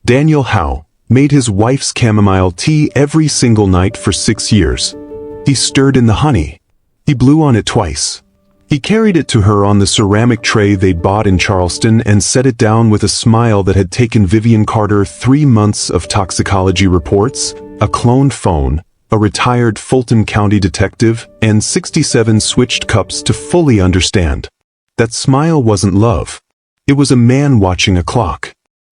Daniel Howe made his wife's chamomile tea every single night for 6 years. He stirred in the honey. He blew on it twice. He carried it to her on the ceramic tray they'd bought in Charleston and set it down with a smile that had taken Vivian Carter 3 months of toxicology reports, a cloned phone, a retired Fulton County detective, and 67 switched cups to fully understand. That smile wasn't love. It was a man watching a clock.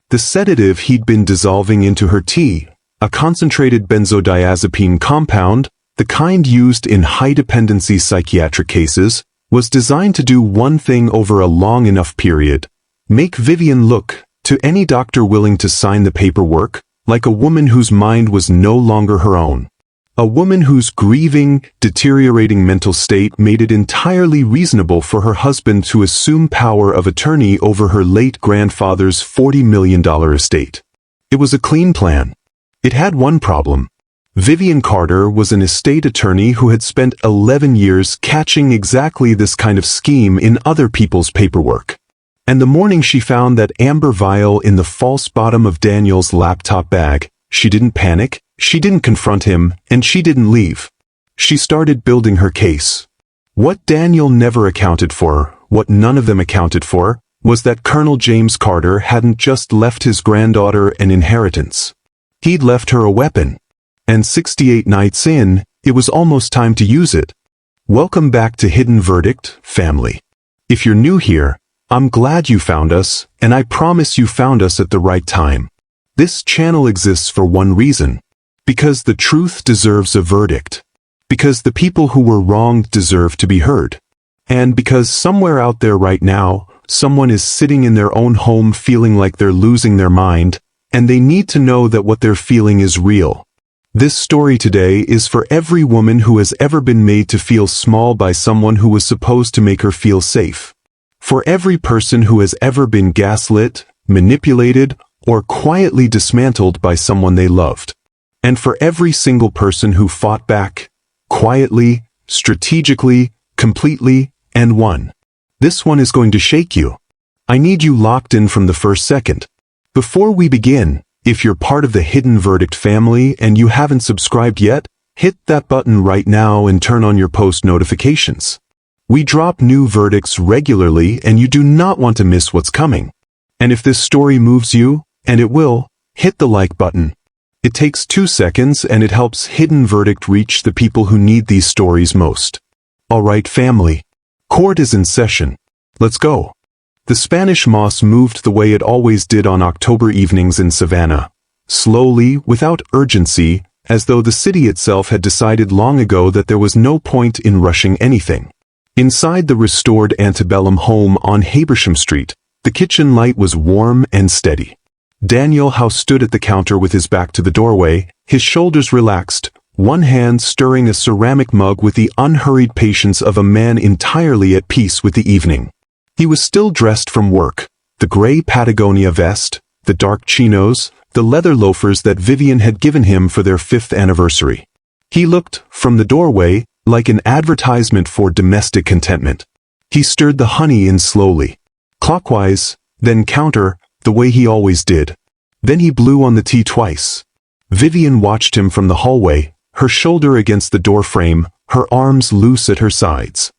The sedative he'd been dissolving into her tea, a concentrated benzodiazepine compound, the kind used in high-dependency psychiatric cases, was designed to do one thing over a long enough period: make Vivian look, to any doctor willing to sign the paperwork, like a woman whose mind was no longer her own. A woman whose grieving, deteriorating mental state made it entirely reasonable for her husband to assume power of attorney over her late grandfather's $40 million estate. It was a clean plan. It had one problem. Vivian Carter was an estate attorney who had spent 11 years catching exactly this kind of scheme in other people's paperwork. And the morning she found that amber vial in the false bottom of Daniel's laptop bag, she didn't panic, she didn't confront him, and she didn't leave. She started building her case. What Daniel never accounted for, what none of them accounted for, was that Colonel James Carter hadn't just left his granddaughter an inheritance. He'd left her a weapon. And 68 nights in, it was almost time to use it. Welcome back to Hidden Verdict, family. If you're new here, I'm glad you found us, and I promise you found us at the right time. This channel exists for one reason. Because the truth deserves a verdict. Because the people who were wronged deserve to be heard. And because somewhere out there right now, someone is sitting in their own home feeling like they're losing their mind, and they need to know that what they're feeling is real. This story today is for every woman who has ever been made to feel small by someone who was supposed to make her feel safe. For every person who has ever been gaslit, manipulated, or quietly dismantled by someone they loved. And for every single person who fought back, quietly, strategically, completely, and won. This one is going to shake you. I need you locked in from the first second. Before we begin, if you're part of the Hidden Verdict family and you haven't subscribed yet, hit that button right now and turn on your post notifications. We drop new verdicts regularly and you do not want to miss what's coming. And if this story moves you, and it will, hit the like button. It takes 2 seconds and it helps Hidden Verdict reach the people who need these stories most. Alright family. Court is in session. Let's go. The Spanish moss moved the way it always did on October evenings in Savannah. Slowly, without urgency, as though the city itself had decided long ago that there was no point in rushing anything. Inside the restored antebellum home on Habersham Street, the kitchen light was warm and steady. Daniel Howe stood at the counter with his back to the doorway, his shoulders relaxed, one hand stirring a ceramic mug with the unhurried patience of a man entirely at peace with the evening. He was still dressed from work, the gray Patagonia vest, the dark chinos, the leather loafers that Vivian had given him for their 5th anniversary. He looked, from the doorway, like an advertisement for domestic contentment. He stirred the honey in slowly, clockwise, then counter, the way he always did. Then he blew on the tea twice. Vivian watched him from the hallway, her shoulder against the doorframe, her arms loose at her sides.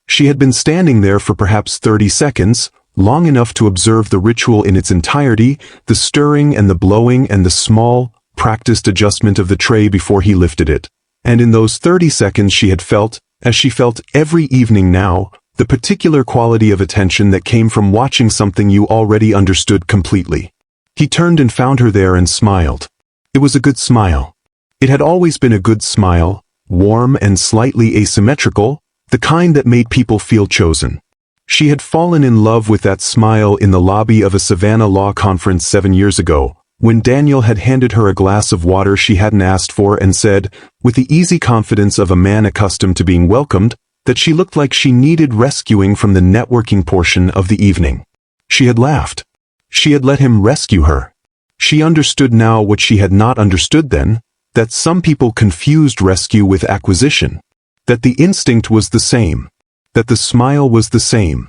She had been standing there for perhaps 30 seconds, long enough to observe the ritual in its entirety, the stirring and the blowing and the small, practiced adjustment of the tray before he lifted it. And in those 30 seconds she had felt, as she felt every evening now, the particular quality of attention that came from watching something you already understood completely. He turned and found her there and smiled. It was a good smile. It had always been a good smile, warm and slightly asymmetrical, the kind that made people feel chosen. She had fallen in love with that smile in the lobby of a Savannah law conference 7 years ago, when Daniel had handed her a glass of water she hadn't asked for and said, with the easy confidence of a man accustomed to being welcomed, that she looked like she needed rescuing from the networking portion of the evening. She had laughed. She had let him rescue her. She understood now what she had not understood then, that some people confused rescue with acquisition. That the instinct was the same. That the smile was the same.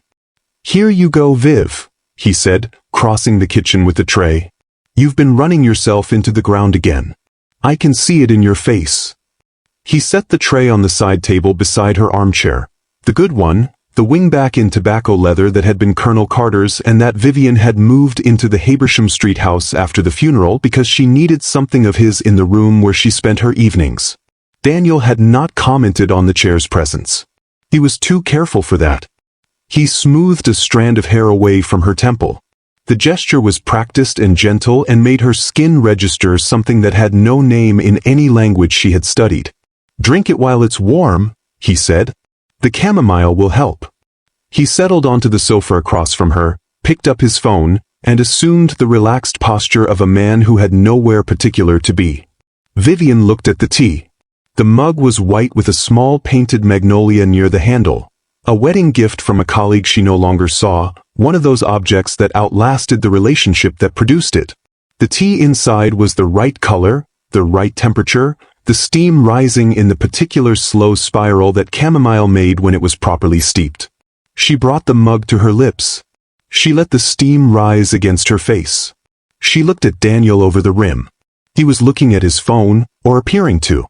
"Here you go, Viv," he said, crossing the kitchen with the tray. You've been running yourself into the ground again. I can see it in your face." He set the tray on the side table beside her armchair. The good one, the wingback in tobacco leather that had been Colonel Carter's and that Vivian had moved into the Habersham Street house after the funeral because she needed something of his in the room where she spent her evenings. Daniel had not commented on the chair's presence. He was too careful for that. He smoothed a strand of hair away from her temple. The gesture was practiced and gentle and made her skin register something that had no name in any language she had studied. "Drink it while it's warm," he said. "The chamomile will help." He settled onto the sofa across from her, picked up his phone, and assumed the relaxed posture of a man who had nowhere particular to be. Vivian looked at the tea. The mug was white with a small painted magnolia near the handle. A wedding gift from a colleague she no longer saw, one of those objects that outlasted the relationship that produced it. The tea inside was the right color, the right temperature, the steam rising in the particular slow spiral that chamomile made when it was properly steeped. She brought the mug to her lips. She let the steam rise against her face. She looked at Daniel over the rim. He was looking at his phone, or appearing to.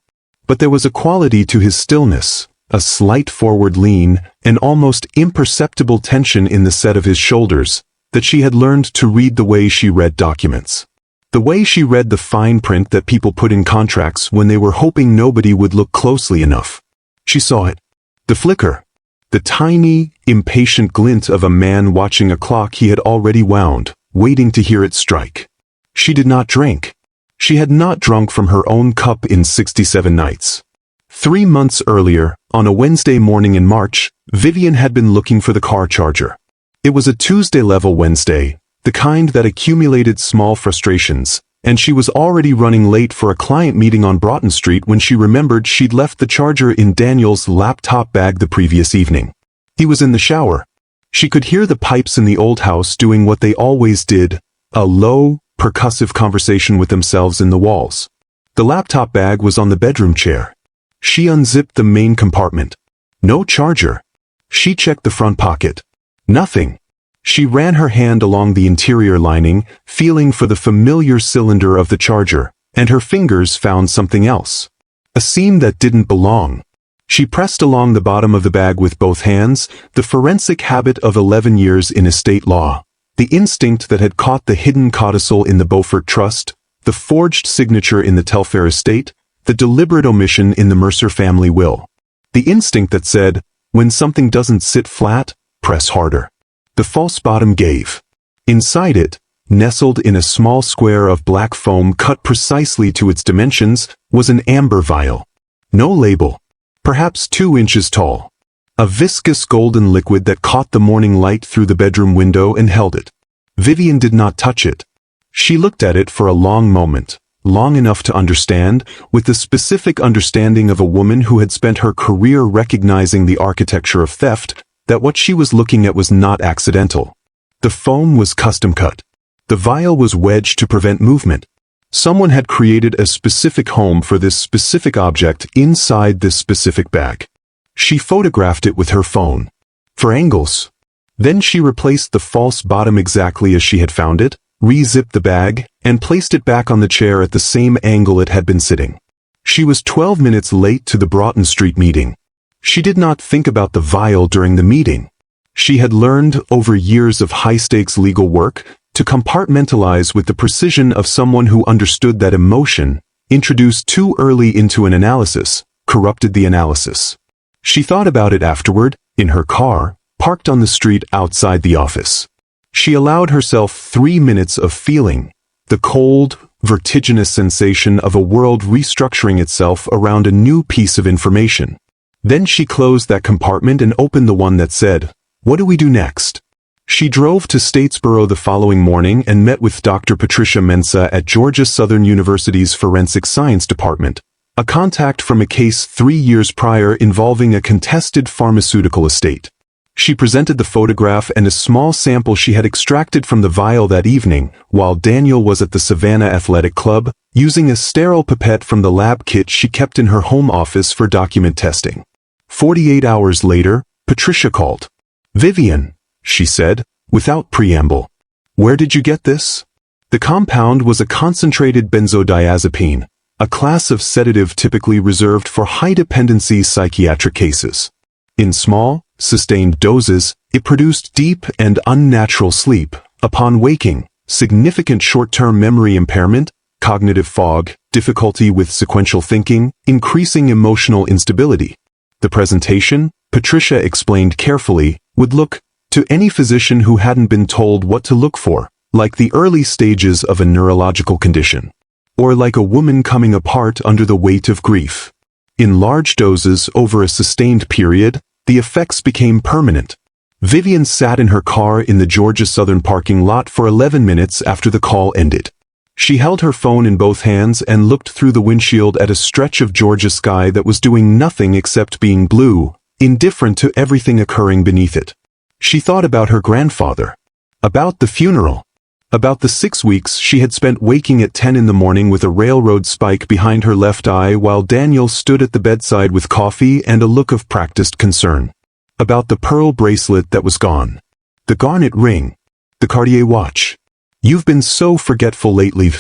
But there was a quality to his stillness, a slight forward lean, an almost imperceptible tension in the set of his shoulders, that she had learned to read the way she read documents. The way she read the fine print that people put in contracts when they were hoping nobody would look closely enough. She saw it. The flicker. The tiny, impatient glint of a man watching a clock he had already wound, waiting to hear it strike. She did not drink. She had not drunk from her own cup in 67 nights. 3 months earlier, on a Wednesday morning in March, Vivian had been looking for the car charger. It was a Tuesday-level Wednesday, the kind that accumulated small frustrations, and she was already running late for a client meeting on Broughton Street when she remembered she'd left the charger in Daniel's laptop bag the previous evening. He was in the shower. She could hear the pipes in the old house doing what they always did, a low, percussive conversation with themselves in the walls. The laptop bag was on the bedroom chair. She unzipped the main compartment. No charger. She checked the front pocket. Nothing. She ran her hand along the interior lining, feeling for the familiar cylinder of the charger, and her fingers found something else. A seam that didn't belong. She pressed along the bottom of the bag with both hands, the forensic habit of 11 years in estate law. The instinct that had caught the hidden codicil in the Beaufort Trust, the forged signature in the Telfair estate, the deliberate omission in the Mercer family will. The instinct that said, when something doesn't sit flat, press harder. The false bottom gave. Inside it, nestled in a small square of black foam cut precisely to its dimensions, was an amber vial. No label. Perhaps 2 inches tall. A viscous golden liquid that caught the morning light through the bedroom window and held it. Vivian did not touch it. She looked at it for a long moment, long enough to understand, with the specific understanding of a woman who had spent her career recognizing the architecture of theft, that what she was looking at was not accidental. The foam was custom cut. The vial was wedged to prevent movement. Someone had created a specific home for this specific object inside this specific bag. She photographed it with her phone. For angles. Then she replaced the false bottom exactly as she had found it, re-zipped the bag, and placed it back on the chair at the same angle it had been sitting. She was 12 minutes late to the Broughton Street meeting. She did not think about the vial during the meeting. She had learned, over years of high-stakes legal work, to compartmentalize with the precision of someone who understood that emotion, introduced too early into an analysis, corrupted the analysis. She thought about it afterward, in her car, parked on the street outside the office. She allowed herself 3 minutes of feeling, the cold, vertiginous sensation of a world restructuring itself around a new piece of information. Then she closed that compartment and opened the one that said, "What do we do next?" She drove to Statesboro the following morning and met with Dr. Patricia Mensah at Georgia Southern University's Forensic Science Department, a contact from a case 3 years prior involving a contested pharmaceutical estate. She presented the photograph and a small sample she had extracted from the vial that evening, while Daniel was at the Savannah Athletic Club, using a sterile pipette from the lab kit she kept in her home office for document testing. 48 hours later, Patricia called. "Vivian," she said, without preamble. "Where did you get this?" The compound was a concentrated benzodiazepine, a class of sedative typically reserved for high-dependency psychiatric cases. In small, sustained doses, it produced deep and unnatural sleep. Upon waking, significant short-term memory impairment, cognitive fog, difficulty with sequential thinking, increasing emotional instability. The presentation, Patricia explained carefully, would look, to any physician who hadn't been told what to look for, like the early stages of a neurological condition, or like a woman coming apart under the weight of grief. In large doses over a sustained period, the effects became permanent. Vivian sat in her car in the Georgia Southern parking lot for 11 minutes after the call ended. She held her phone in both hands and looked through the windshield at a stretch of Georgia sky that was doing nothing except being blue, indifferent to everything occurring beneath it. She thought about her grandfather, about the funeral, about the 6 weeks she had spent waking at 10 in the morning with a railroad spike behind her left eye while Daniel stood at the bedside with coffee and a look of practiced concern. About the pearl bracelet that was gone, the garnet ring, the Cartier watch. You've been so forgetful lately.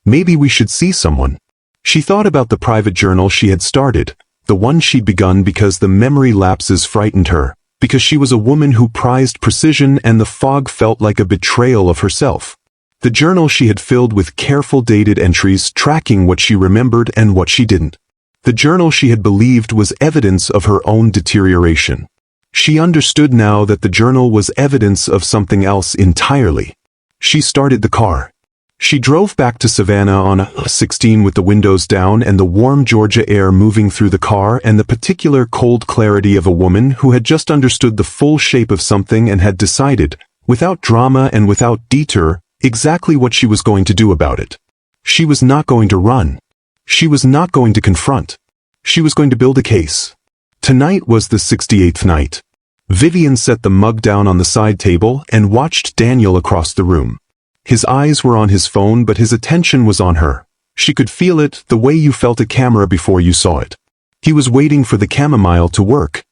Maybe we should see someone. She thought about the private journal she had started, the one she'd begun because the memory lapses frightened her, because she was a woman who prized precision and the fog felt like a betrayal of herself. The journal she had filled with careful dated entries tracking what she remembered and what she didn't. The journal she had believed was evidence of her own deterioration. She understood now that the journal was evidence of something else entirely. She started the car. She drove back to Savannah on a 16 with the windows down and the warm Georgia air moving through the car and the particular cold clarity of a woman who had just understood the full shape of something and had decided, without drama and without detour, exactly what she was going to do about it. She was not going to run. She was not going to confront. She was going to build a case. Tonight was the 68th night. Vivian set the mug down on the side table and watched Daniel across the room. His eyes were on his phone but his attention was on her. She could feel it the way you felt a camera before you saw it. He was waiting for the chamomile to work.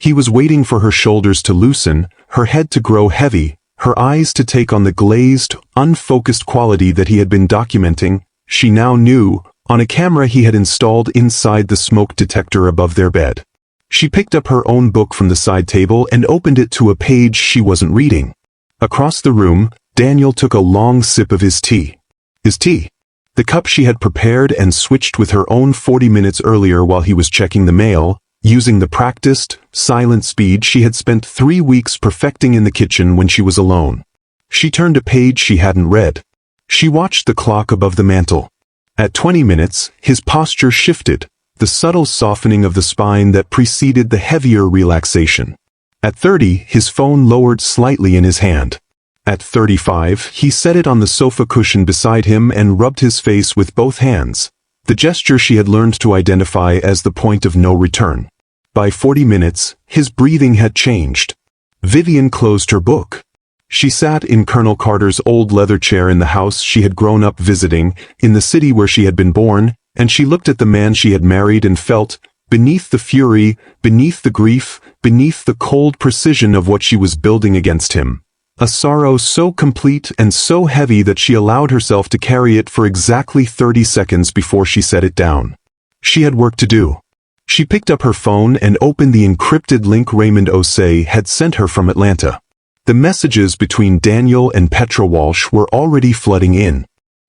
He was waiting for her shoulders to loosen, her head to grow heavy, her eyes to take on the glazed, unfocused quality that he had been documenting, she now knew, on a camera he had installed inside the smoke detector above their bed. She picked up her own book from the side table and opened it to a page she wasn't reading. Across the room, Daniel took a long sip of his tea. His tea. The cup she had prepared and switched with her own 40 minutes earlier while he was checking the mail, using the practiced, silent speed she had spent 3 weeks perfecting in the kitchen when she was alone. She turned a page she hadn't read. She watched the clock above the mantel. At 20 minutes, his posture shifted, the subtle softening of the spine that preceded the heavier relaxation. At 30, his phone lowered slightly in his hand. At 35, he set it on the sofa cushion beside him and rubbed his face with both hands, the gesture she had learned to identify as the point of no return. By 40 minutes, his breathing had changed. Vivian closed her book. She sat in Colonel Carter's old leather chair in the house she had grown up visiting, in the city where she had been born, and she looked at the man she had married and felt, beneath the fury, beneath the grief, beneath the cold precision of what she was building against him, a sorrow so complete and so heavy that she allowed herself to carry it for exactly 30 seconds before she set it down. She had work to do. She picked up her phone and opened the encrypted link Raymond Osei had sent her from Atlanta. The messages between Daniel and Petra Walsh were already flooding in.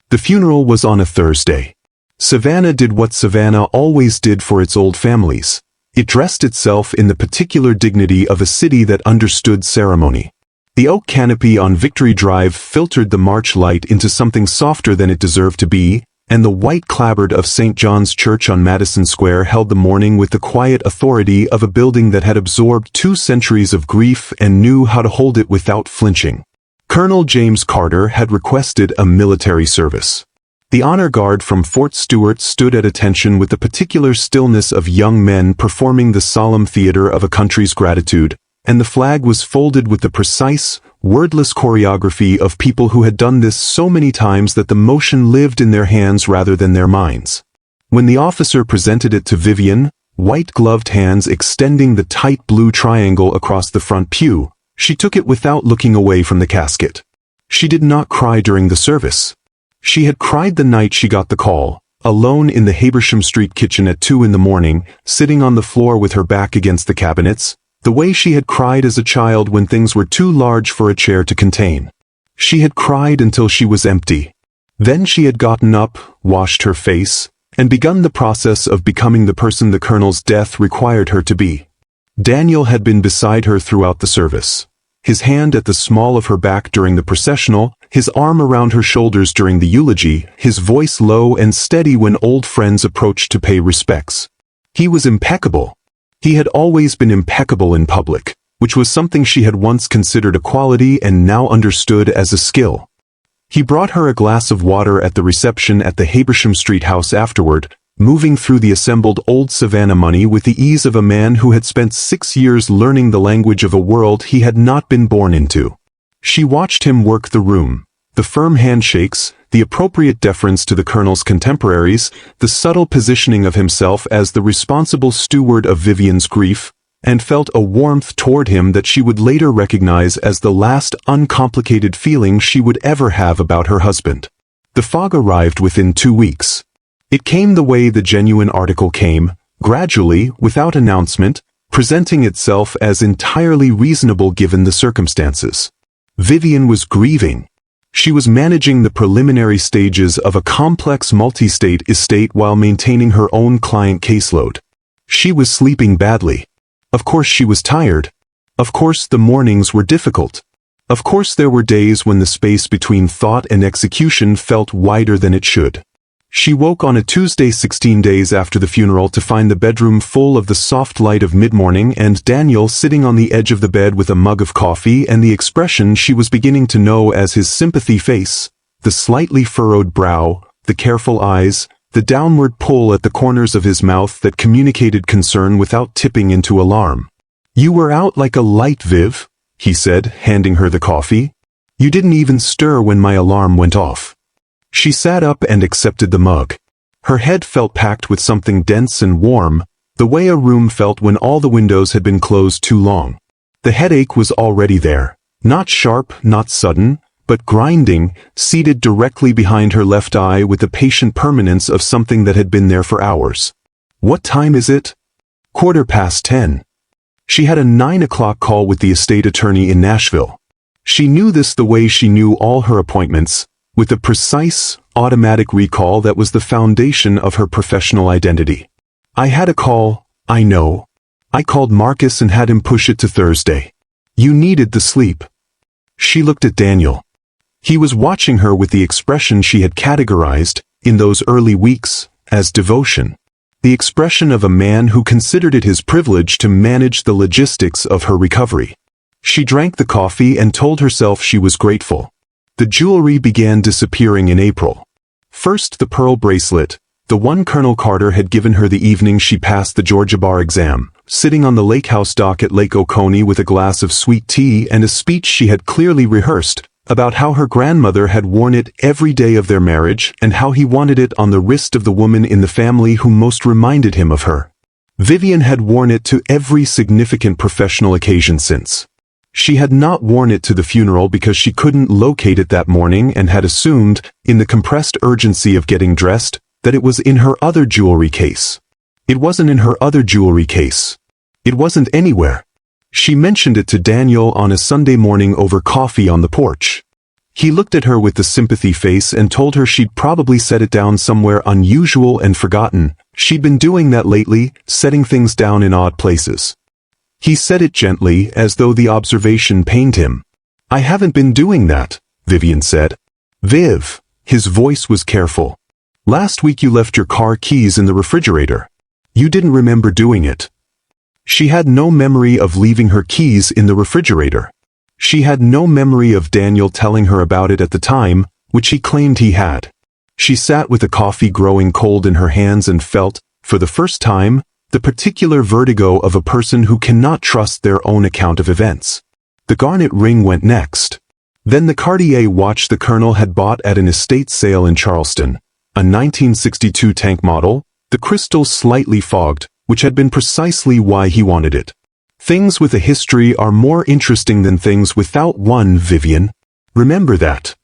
The funeral was on a Thursday. Savannah did what Savannah always did for its old families. It dressed itself in the particular dignity of a city that understood ceremony. The oak canopy on Victory Drive filtered the March light into something softer than it deserved to be, and the white clapboard of St. John's Church on Madison Square held the mourning with the quiet authority of a building that had absorbed 2 centuries of grief and knew how to hold it without flinching. Colonel James Carter had requested a military service. The honor guard from Fort Stewart stood at attention with the particular stillness of young men performing the solemn theater of a country's gratitude, and the flag was folded with the precise, wordless choreography of people who had done this so many times that the motion lived in their hands rather than their minds. When the officer presented it to Vivian, white-gloved hands extending the tight blue triangle across the front pew, she took it without looking away from the casket. She did not cry during the service. She had cried the night she got the call, alone in the Habersham Street kitchen at 2 in the morning, sitting on the floor with her back against the cabinets, the way she had cried as a child when things were too large for a chair to contain. She had cried until she was empty. Then she had gotten up, washed her face, and begun the process of becoming the person the Colonel's death required her to be. Daniel had been beside her throughout the service. His hand at the small of her back during the processional, his arm around her shoulders during the eulogy, his voice low and steady when old friends approached to pay respects. He was impeccable. He had always been impeccable in public, which was something she had once considered a quality and now understood as a skill. He brought her a glass of water at the reception at the Habersham Street house afterward, moving through the assembled old Savannah money with the ease of a man who had spent 6 years learning the language of a world he had not been born into. She watched him work the room, the firm handshakes, the appropriate deference to the Colonel's contemporaries, the subtle positioning of himself as the responsible steward of Vivian's grief, and felt a warmth toward him that she would later recognize as the last uncomplicated feeling she would ever have about her husband. The fog arrived within 2 weeks. It came the way the genuine article came, gradually, without announcement, presenting itself as entirely reasonable given the circumstances. Vivian was grieving. She was managing the preliminary stages of a complex multi-state estate while maintaining her own client caseload. She was sleeping badly. Of course she was tired. Of course the mornings were difficult. Of course there were days when the space between thought and execution felt wider than it should. She woke on a Tuesday 16 days after the funeral to find the bedroom full of the soft light of mid-morning and Daniel sitting on the edge of the bed with a mug of coffee and the expression she was beginning to know as his sympathy face, the slightly furrowed brow, the careful eyes, the downward pull at the corners of his mouth that communicated concern without tipping into alarm. "You were out like a light, Viv," he said, handing her the coffee. "You didn't even stir when my alarm went off." She sat up and accepted the mug. Her head felt packed with something dense and warm, the way a room felt when all the windows had been closed too long. The headache was already there, not sharp, not sudden, but grinding, seated directly behind her left eye with the patient permanence of something that had been there for hours. "What time is it?" 10:15. She had a 9 o'clock call with the estate attorney in Nashville. She knew this the way she knew all her appointments, with a precise, automatic recall that was the foundation of her professional identity. "I had a call, I know. I called Marcus and had him push it to Thursday. You needed the sleep." She looked at Daniel. He was watching her with the expression she had categorized, in those early weeks, as devotion. The expression of a man who considered it his privilege to manage the logistics of her recovery. She drank the coffee and told herself she was grateful. The jewelry began disappearing in April. First the pearl bracelet, the one Colonel Carter had given her the evening she passed the Georgia bar exam, sitting on the lake house dock at Lake Oconee with a glass of sweet tea and a speech she had clearly rehearsed, about how her grandmother had worn it every day of their marriage and how he wanted it on the wrist of the woman in the family who most reminded him of her. Vivian had worn it to every significant professional occasion since. She had not worn it to the funeral because she couldn't locate it that morning and had assumed, in the compressed urgency of getting dressed, that it was in her other jewelry case. It wasn't in her other jewelry case. It wasn't anywhere. She mentioned it to Daniel on a Sunday morning over coffee on the porch. He looked at her with the sympathy face and told her she'd probably set it down somewhere unusual and forgotten. She'd been doing that lately, setting things down in odd places. He said it gently, as though the observation pained him. "I haven't been doing that," Vivian said. "Viv," his voice was careful. "Last week you left your car keys in the refrigerator. You didn't remember doing it." She had no memory of leaving her keys in the refrigerator. She had no memory of Daniel telling her about it at the time, which he claimed he had. She sat with the coffee growing cold in her hands and felt, for the first time, the particular vertigo of a person who cannot trust their own account of events. The garnet ring went next. Then the Cartier watch the Colonel had bought at an estate sale in Charleston, a 1962 tank model, the crystal slightly fogged, which had been precisely why he wanted it. Things with a history are more interesting than things without one, Vivian. Remember that.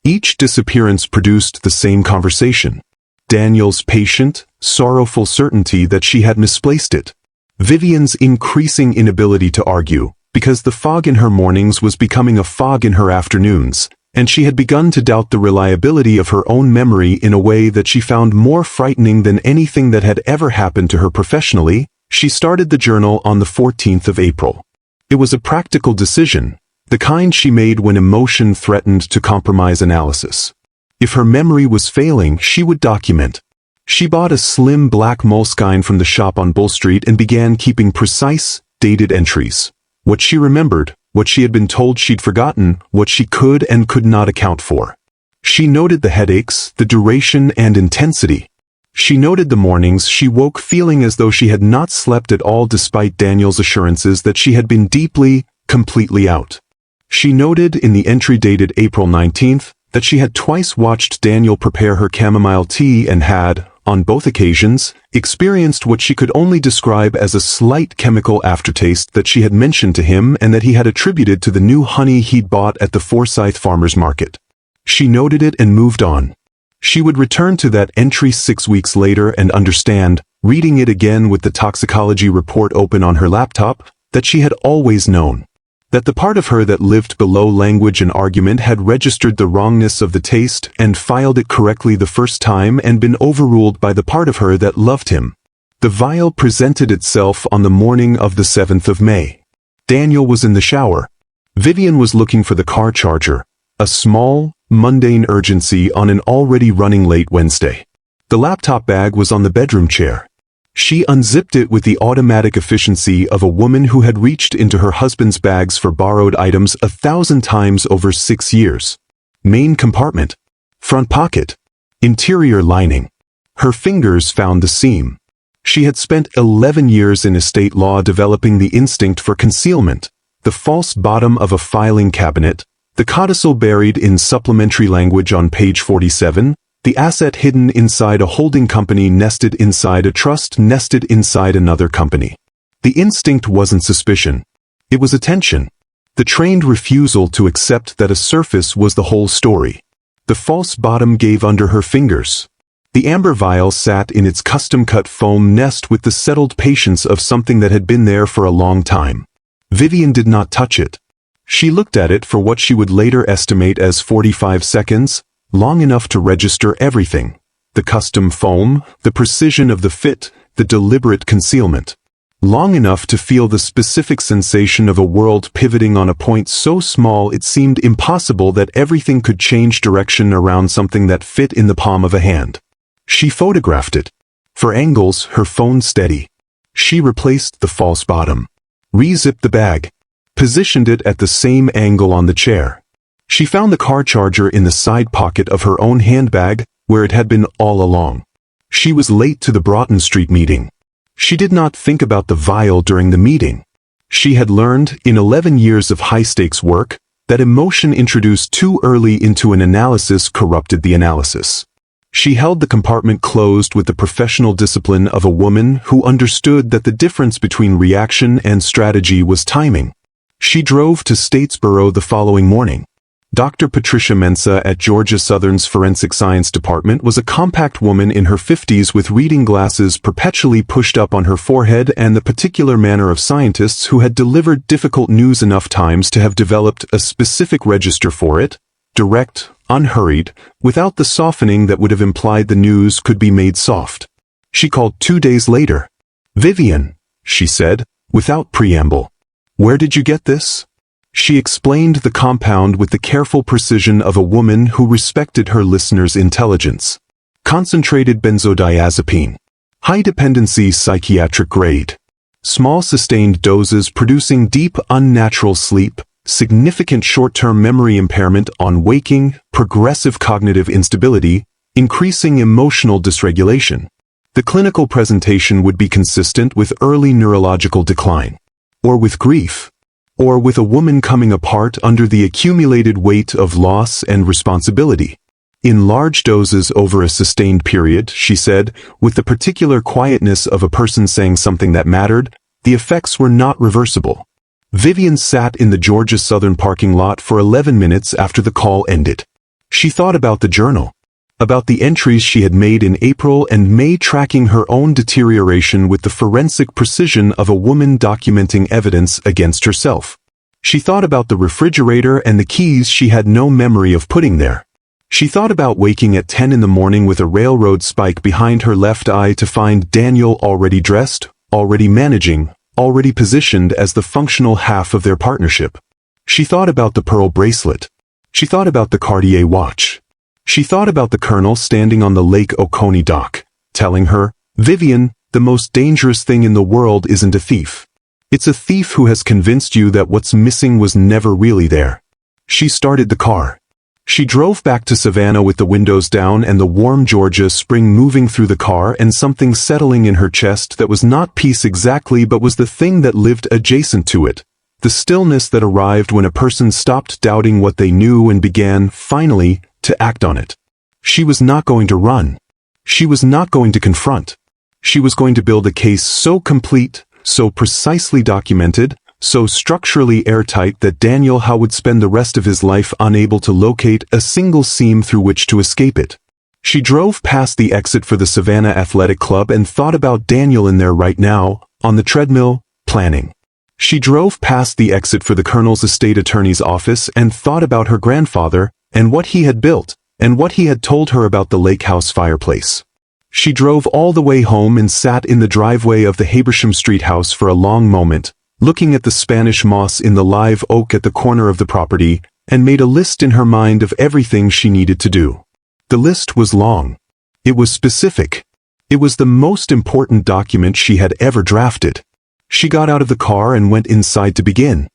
Each disappearance produced the same conversation. Daniel's patient, sorrowful certainty that she had misplaced it. Vivian's increasing inability to argue, because the fog in her mornings was becoming a fog in her afternoons, and she had begun to doubt the reliability of her own memory in a way that she found more frightening than anything that had ever happened to her professionally. She started the journal on the 14th of April. It was a practical decision, the kind she made when emotion threatened to compromise analysis. If her memory was failing, she would document. She bought a slim black moleskine from the shop on Bull Street and began keeping precise, dated entries. What she remembered, what she had been told she'd forgotten, what she could and could not account for. She noted the headaches, the duration and intensity. She noted the mornings she woke feeling as though she had not slept at all despite Daniel's assurances that she had been deeply, completely out. She noted in the entry dated April 19th that she had twice watched Daniel prepare her chamomile tea and had, on both occasions, experienced what she could only describe as a slight chemical aftertaste that she had mentioned to him and that he had attributed to the new honey he'd bought at the Forsyth Farmers Market. She noted it and moved on. She would return to that entry 6 weeks later and understand, reading it again with the toxicology report open on her laptop, that she had always known. That the part of her that lived below language and argument had registered the wrongness of the taste and filed it correctly the first time and been overruled by the part of her that loved him. The vial presented itself on the morning of the 7th of May. Daniel was in the shower. Vivian was looking for the car charger, a small, mundane urgency on an already running late Wednesday. The laptop bag was on the bedroom chair. She unzipped it with the automatic efficiency of a woman who had reached into her husband's bags for borrowed items 1,000 times over 6 years. Main compartment. Front pocket. Interior lining. Her fingers found the seam. She had spent 11 years in estate law developing the instinct for concealment, the false bottom of a filing cabinet, the codicil buried in supplementary language on page 47, the asset hidden inside a holding company nested inside a trust nested inside another company. The instinct wasn't suspicion. It was attention. The trained refusal to accept that a surface was the whole story. The false bottom gave under her fingers. The amber vial sat in its custom-cut foam nest with the settled patience of something that had been there for a long time. Vivian did not touch it. She looked at it for what she would later estimate as 45 seconds, long enough to register everything. The custom foam, the precision of the fit, the deliberate concealment. Long enough to feel the specific sensation of a world pivoting on a point so small it seemed impossible that everything could change direction around something that fit in the palm of a hand. She photographed it. For angles, her phone steady. She replaced the false bottom. Re-zipped the bag. Positioned it at the same angle on the chair. She found the car charger in the side pocket of her own handbag, where it had been all along. She was late to the Broughton Street meeting. She did not think about the vial during the meeting. She had learned, in 11 years of high-stakes work, that emotion introduced too early into an analysis corrupted the analysis. She held the compartment closed with the professional discipline of a woman who understood that the difference between reaction and strategy was timing. She drove to Statesboro the following morning. Dr. Patricia Mensah at Georgia Southern's Forensic Science Department was a compact woman in her 50s with reading glasses perpetually pushed up on her forehead and the particular manner of scientists who had delivered difficult news enough times to have developed a specific register for it, direct, unhurried, without the softening that would have implied the news could be made soft. She called 2 days later. "Vivian," she said, without preamble. "Where did you get this?" She explained the compound with the careful precision of a woman who respected her listener's intelligence. Concentrated benzodiazepine. High-dependency psychiatric grade. Small sustained doses producing deep unnatural sleep, significant short-term memory impairment on waking, progressive cognitive instability, increasing emotional dysregulation. The clinical presentation would be consistent with early neurological decline. Or with grief. Or with a woman coming apart under the accumulated weight of loss and responsibility. In large doses over a sustained period, she said, with the particular quietness of a person saying something that mattered, the effects were not reversible. Vivian sat in the Georgia Southern parking lot for 11 minutes after the call ended. She thought about the journal, about the entries she had made in April and May, tracking her own deterioration with the forensic precision of a woman documenting evidence against herself. She thought about the refrigerator and the keys she had no memory of putting there. She thought about waking at 10 in the morning with a railroad spike behind her left eye to find Daniel already dressed, already managing, already positioned as the functional half of their partnership. She thought about the pearl bracelet. She thought about the Cartier watch. She thought about the colonel standing on the Lake Oconee dock, telling her, "Vivian, the most dangerous thing in the world isn't a thief. It's a thief who has convinced you that what's missing was never really there." She started the car. She drove back to Savannah with the windows down and the warm Georgia spring moving through the car and something settling in her chest that was not peace exactly but was the thing that lived adjacent to it. The stillness that arrived when a person stopped doubting what they knew and began, finally, to act on it. She was not going to run. She was not going to confront. She was going to build a case so complete, so precisely documented, so structurally airtight that Daniel Howe would spend the rest of his life unable to locate a single seam through which to escape it. She drove past the exit for the Savannah Athletic Club and thought about Daniel in there right now, on the treadmill, planning. She drove past the exit for the Colonel's estate attorney's office and thought about her grandfather, and what he had built, and what he had told her about the lake house fireplace. She drove all the way home and sat in the driveway of the Habersham Street house for a long moment, looking at the Spanish moss in the live oak at the corner of the property, and made a list in her mind of everything she needed to do. The list was long. It was specific. It was the most important document she had ever drafted. She got out of the car and went inside to begin.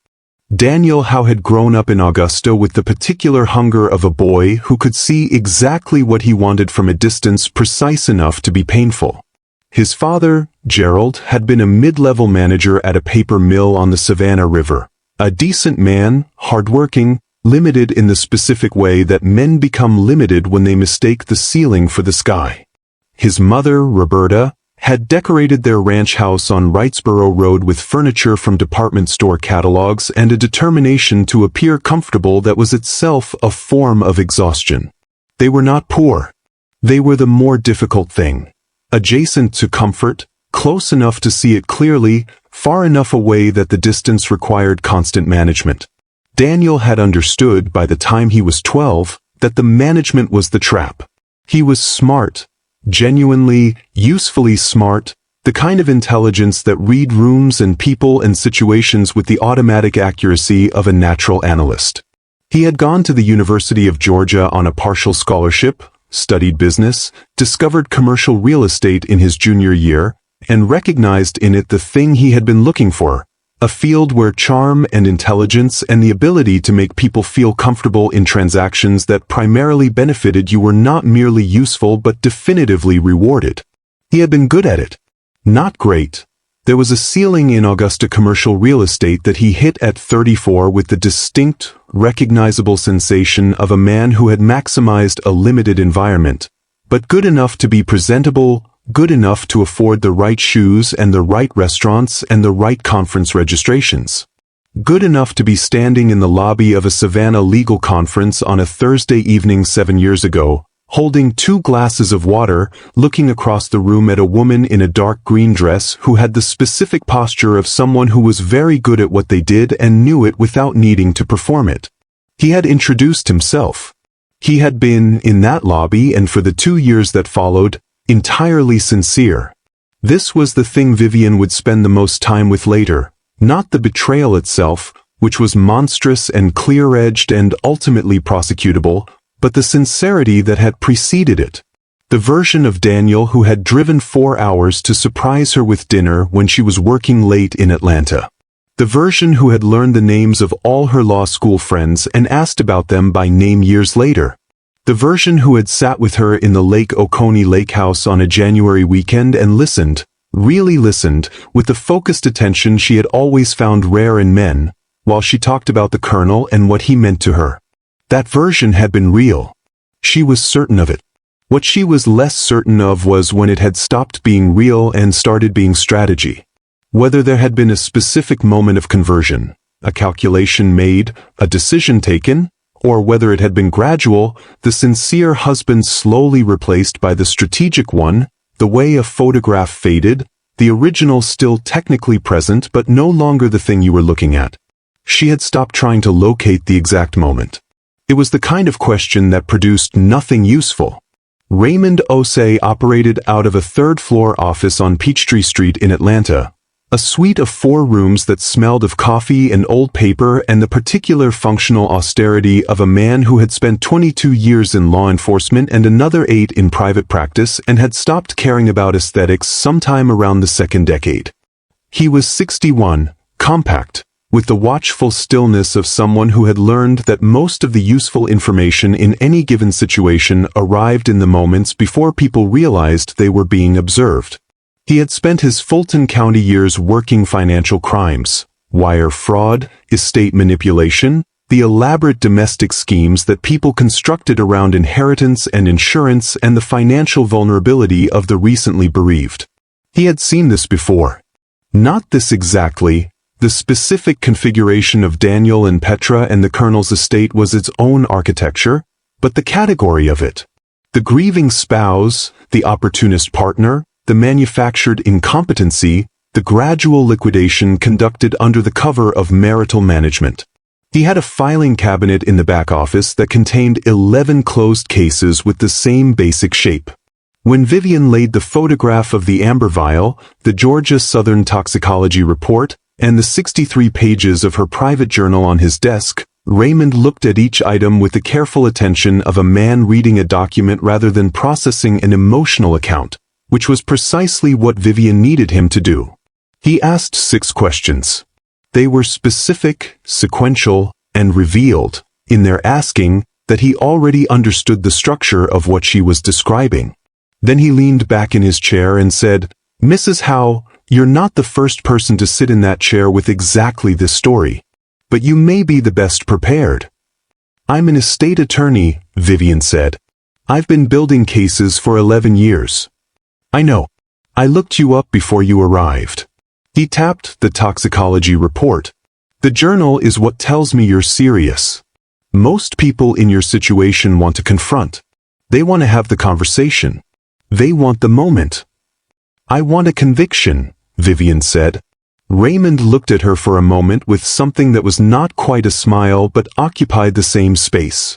Daniel Howe had grown up in Augusta with the particular hunger of a boy who could see exactly what he wanted from a distance precise enough to be painful. His father, Gerald, had been a mid-level manager at a paper mill on the Savannah River. A decent man, hardworking, limited in the specific way that men become limited when they mistake the ceiling for the sky. His mother, Roberta, had decorated their ranch house on Wrightsboro Road with furniture from department store catalogs and a determination to appear comfortable that was itself a form of exhaustion. They were not poor. They were the more difficult thing. Adjacent to comfort, close enough to see it clearly, far enough away that the distance required constant management. Daniel had understood by the time he was 12 that the management was the trap. He was smart, genuinely, usefully smart, the kind of intelligence that read rooms and people and situations with the automatic accuracy of a natural analyst. He had gone to the University of Georgia on a partial scholarship, studied business, discovered commercial real estate in his junior year, and recognized in it the thing he had been looking for, a field where charm and intelligence and the ability to make people feel comfortable in transactions that primarily benefited you were not merely useful but definitively rewarded. He had been good at it. Not great. There was a ceiling in Augusta commercial real estate that he hit at 34 with the distinct, recognizable sensation of a man who had maximized a limited environment, but good enough to be presentable, good enough to afford the right shoes and the right restaurants and the right conference registrations. Good enough to be standing in the lobby of a Savannah legal conference on a Thursday evening 7 years ago, holding 2 glasses of water, looking across the room at a woman in a dark green dress who had the specific posture of someone who was very good at what they did and knew it without needing to perform it. He had introduced himself. He had been, in that lobby and for the 2 years that followed, entirely sincere. This was the thing Vivian would spend the most time with later, not the betrayal itself, which was monstrous and clear-edged and ultimately prosecutable, but the sincerity that had preceded it. The version of Daniel who had driven 4 hours to surprise her with dinner when she was working late in Atlanta. The version who had learned the names of all her law school friends and asked about them by name years later. The version who had sat with her in the Lake Oconee Lake House on a January weekend and listened, really listened, with the focused attention she had always found rare in men, while she talked about the Colonel and what he meant to her. That version had been real. She was certain of it. What she was less certain of was when it had stopped being real and started being strategy. Whether there had been a specific moment of conversion, a calculation made, a decision taken, or whether it had been gradual, the sincere husband slowly replaced by the strategic one, the way a photograph faded, the original still technically present but no longer the thing you were looking at. She had stopped trying to locate the exact moment. It was the kind of question that produced nothing useful. Raymond Osei operated out of a third-floor office on Peachtree Street in Atlanta, a suite of 4 rooms that smelled of coffee and old paper and the particular functional austerity of a man who had spent 22 years in law enforcement and another 8 in private practice and had stopped caring about aesthetics sometime around the second decade. He was 61, compact, with the watchful stillness of someone who had learned that most of the useful information in any given situation arrived in the moments before people realized they were being observed. He had spent his Fulton County years working financial crimes, wire fraud, estate manipulation, the elaborate domestic schemes that people constructed around inheritance and insurance and the financial vulnerability of the recently bereaved. He had seen this before. Not this exactly. The specific configuration of Daniel and Petra and the Colonel's estate was its own architecture, but the category of it. The grieving spouse, the opportunist partner, the manufactured incompetency, the gradual liquidation conducted under the cover of marital management. He had a filing cabinet in the back office that contained 11 closed cases with the same basic shape. When Vivian laid the photograph of the amber vial, the Georgia Southern Toxicology Report, and the 63 pages of her private journal on his desk, Raymond looked at each item with the careful attention of a man reading a document rather than processing an emotional account, which was precisely what Vivian needed him to do. He asked 6 questions. They were specific, sequential, and revealed, in their asking, that he already understood the structure of what she was describing. Then he leaned back in his chair and said, "Mrs. Howe, you're not the first person to sit in that chair with exactly this story. But you may be the best prepared." "I'm an estate attorney," Vivian said. "I've been building cases for 11 years. "I know. I looked you up before you arrived." He tapped the toxicology report. "The journal is what tells me you're serious. Most people in your situation want to confront. They want to have the conversation. They want the moment." "I want a conviction," Vivian said. Raymond looked at her for a moment with something that was not quite a smile but occupied the same space.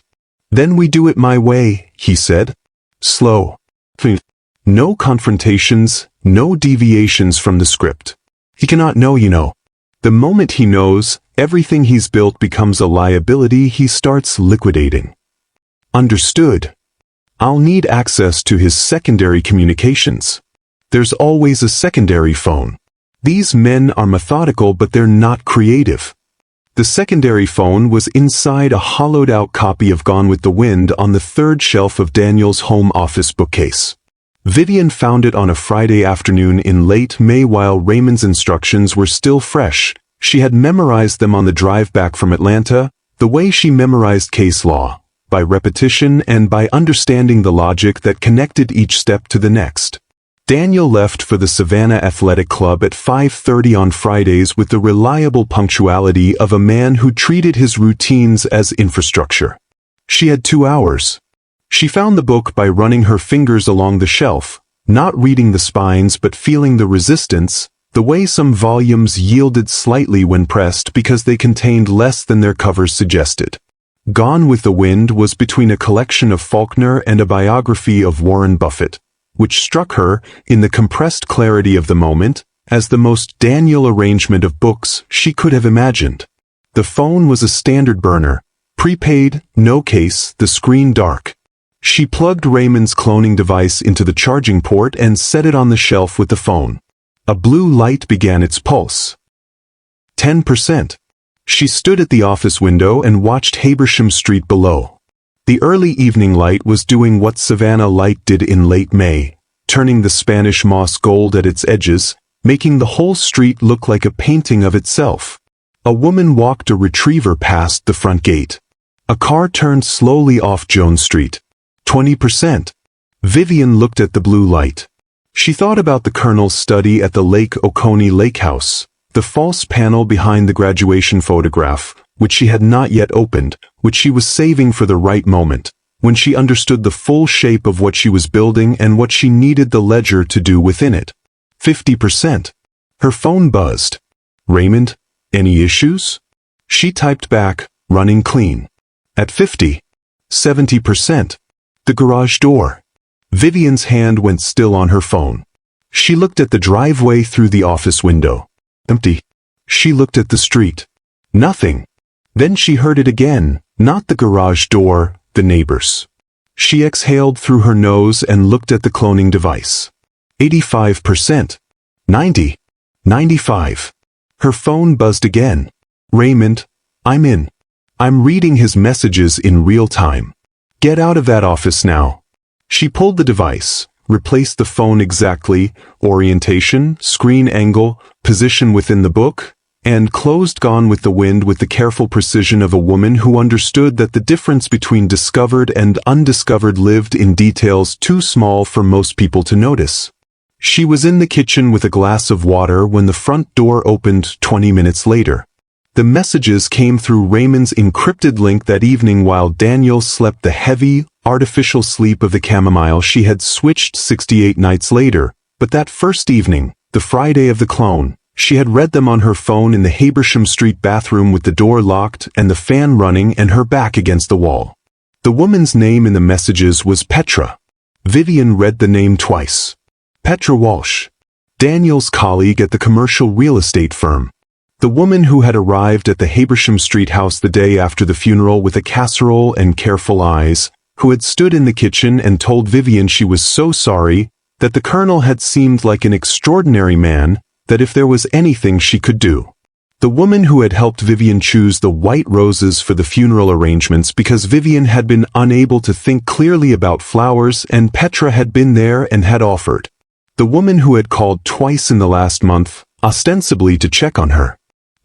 "Then we do it my way," he said. "Slow. No confrontations, no deviations from the script. He cannot know, you know. The moment he knows, everything he's built becomes a liability he starts liquidating." "Understood. I'll need access to his secondary communications. There's always a secondary phone. These men are methodical but they're not creative." The secondary phone was inside a hollowed-out copy of Gone with the Wind on the 3rd shelf of Daniel's home office bookcase. Vivian found it on a Friday afternoon in late May while Raymond's instructions were still fresh. She had memorized them on the drive back from Atlanta, the way she memorized case law, by repetition and by understanding the logic that connected each step to the next. Daniel left for the Savannah Athletic Club at 5:30 on Fridays with the reliable punctuality of a man who treated his routines as infrastructure. She had 2 hours. She found the book by running her fingers along the shelf, not reading the spines but feeling the resistance, the way some volumes yielded slightly when pressed because they contained less than their covers suggested. Gone with the Wind was between a collection of Faulkner and a biography of Warren Buffett, which struck her, in the compressed clarity of the moment, as the most Daniel arrangement of books she could have imagined. The phone was a standard burner, prepaid, no case, the screen dark. She plugged Raymond's cloning device into the charging port and set it on the shelf with the phone. A blue light began its pulse. 10%. She stood at the office window and watched Habersham Street below. The early evening light was doing what Savannah light did in late May, turning the Spanish moss gold at its edges, making the whole street look like a painting of itself. A woman walked a retriever past the front gate. A car turned slowly off Jones Street. 20%. Vivian looked at the blue light. She thought about the Colonel's study at the Lake Oconee Lake House, the false panel behind the graduation photograph, which she had not yet opened, which she was saving for the right moment, when she understood the full shape of what she was building and what she needed the ledger to do within it. 50%. Her phone buzzed. Raymond, any issues? She typed back, running clean. At 50. 70%. The garage door. Vivian's hand went still on her phone. She looked at the driveway through the office window. Empty. She looked at the street. Nothing. Then she heard it again, not the garage door, the neighbors. She exhaled through her nose and looked at the cloning device. 85%. 90. 95. Her phone buzzed again. Raymond, I'm in. I'm reading his messages in real time. Get out of that office now. She pulled the device, replaced the phone exactly, orientation, screen angle, position within the book, and closed Gone with the Wind with the careful precision of a woman who understood that the difference between discovered and undiscovered lived in details too small for most people to notice. She was in the kitchen with a glass of water when the front door opened 20 minutes later. The messages came through Raymond's encrypted link that evening while Daniel slept the heavy, artificial sleep of the chamomile she had switched 68 nights later, but that first evening, the Friday of the clone, she had read them on her phone in the Habersham Street bathroom with the door locked and the fan running and her back against the wall. The woman's name in the messages was Petra. Vivian read the name twice. Petra Walsh. Daniel's colleague at the commercial real estate firm. The woman who had arrived at the Habersham Street house the day after the funeral with a casserole and careful eyes, who had stood in the kitchen and told Vivian she was so sorry, that the colonel had seemed like an extraordinary man, that if there was anything she could do. The woman who had helped Vivian choose the white roses for the funeral arrangements because Vivian had been unable to think clearly about flowers and Petra had been there and had offered. The woman who had called twice in the last month, ostensibly to check on her.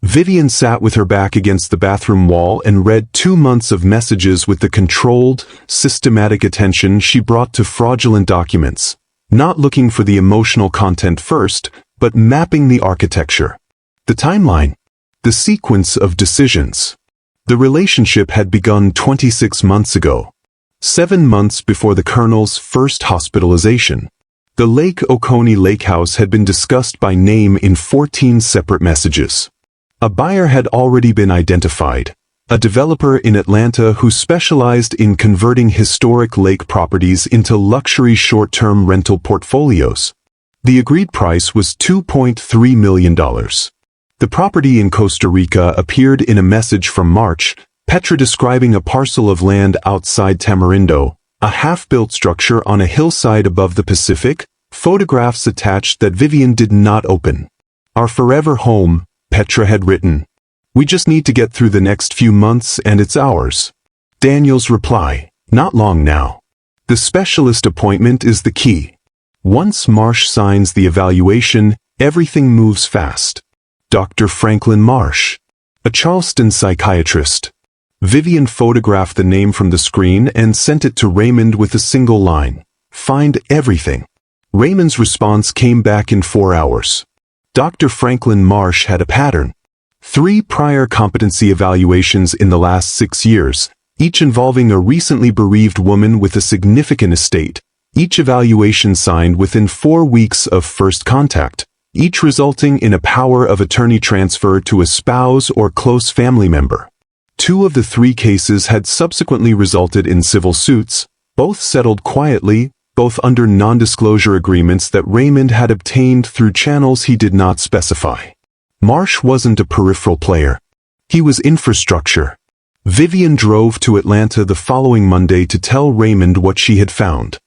Vivian sat with her back against the bathroom wall and read 2 months of messages with the controlled, systematic attention she brought to fraudulent documents, not looking for the emotional content first, but mapping the architecture. The timeline. The sequence of decisions. The relationship had begun 26 months ago. 7 months before the colonel's first hospitalization. The Lake Oconee Lake House had been discussed by name in 14 separate messages. A buyer had already been identified, a developer in Atlanta who specialized in converting historic lake properties into luxury short-term rental portfolios. The agreed price was $2.3 million. The property in Costa Rica appeared in a message from March, Petra describing a parcel of land outside Tamarindo, a half-built structure on a hillside above the Pacific, photographs attached that Vivian did not open. Our forever home, Petra had written. We just need to get through the next few months and it's ours. Daniel's reply, not long now. The specialist appointment is the key. Once Marsh signs the evaluation, everything moves fast. Dr. Franklin Marsh, a Charleston psychiatrist. Vivian photographed the name from the screen and sent it to Raymond with a single line. Find everything. Raymond's response came back in 4 hours. Dr. Franklin Marsh had a pattern. 3 prior competency evaluations in the last 6 years, each involving a recently bereaved woman with a significant estate, each evaluation signed within 4 weeks of first contact, each resulting in a power of attorney transfer to a spouse or close family member. 2 of the 3 cases had subsequently resulted in civil suits, both settled quietly, both under non-disclosure agreements that Raymond had obtained through channels he did not specify. Marsh wasn't a peripheral player. He was infrastructure. Vivian drove to Atlanta the following Monday to tell Raymond what she had found.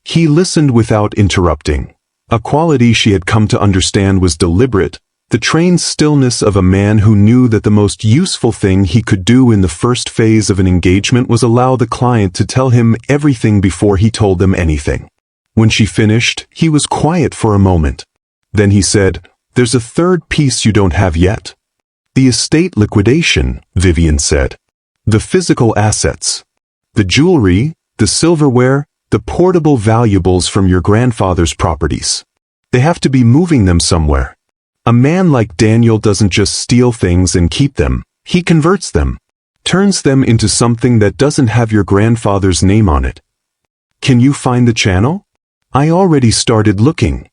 He listened without interrupting, a quality she had come to understand was deliberate, the trained stillness of a man who knew that the most useful thing he could do in the first phase of an engagement was allow the client to tell him everything before he told them anything. When she finished, he was quiet for a moment. Then he said, "There's a third piece you don't have yet." "The estate liquidation," Vivian said. "The physical assets. The jewelry, the silverware, the portable valuables from your grandfather's properties. They have to be moving them somewhere. A man like Daniel doesn't just steal things and keep them, He converts them, turns them into something that doesn't have your grandfather's name on it. Can you find the channel? I already started looking.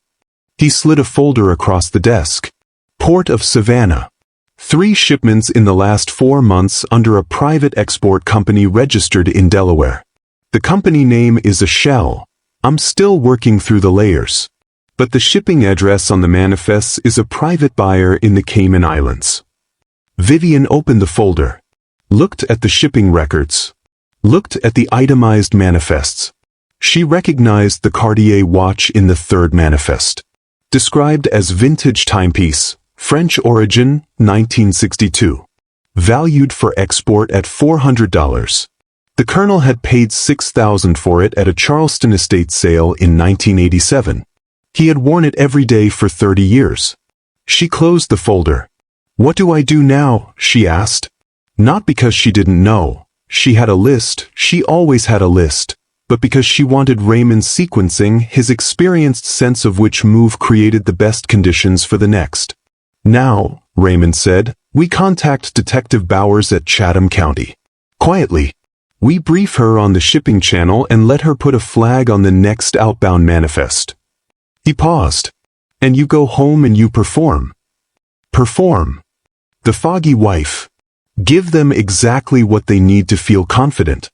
He slid a folder across the desk. Port of Savannah. 3 shipments in the last 4 months under a private export company registered in Delaware. The company name is a shell. I'm still working through the layers. But the shipping address on the manifests is a private buyer in the Cayman Islands. Vivian opened the folder, looked at the shipping records, looked at the itemized manifests. She recognized the Cartier watch in the 3rd manifest. Described as vintage timepiece, French origin, 1962. Valued for export at $400. The Colonel had paid $6,000 for it at a Charleston estate sale in 1987. He had worn it every day for 30 years. She closed the folder. What do I do now? She asked. Not because she didn't know. She had a list, she always had a list. But because she wanted Raymond sequencing his experienced sense of which move created the best conditions for the next. Now, Raymond said, we contact Detective Bowers at Chatham County. Quietly. We brief her on the shipping channel and let her put a flag on the next outbound manifest. He paused. And you go home and you perform. Perform. The foggy wife. Give them exactly what they need to feel confident.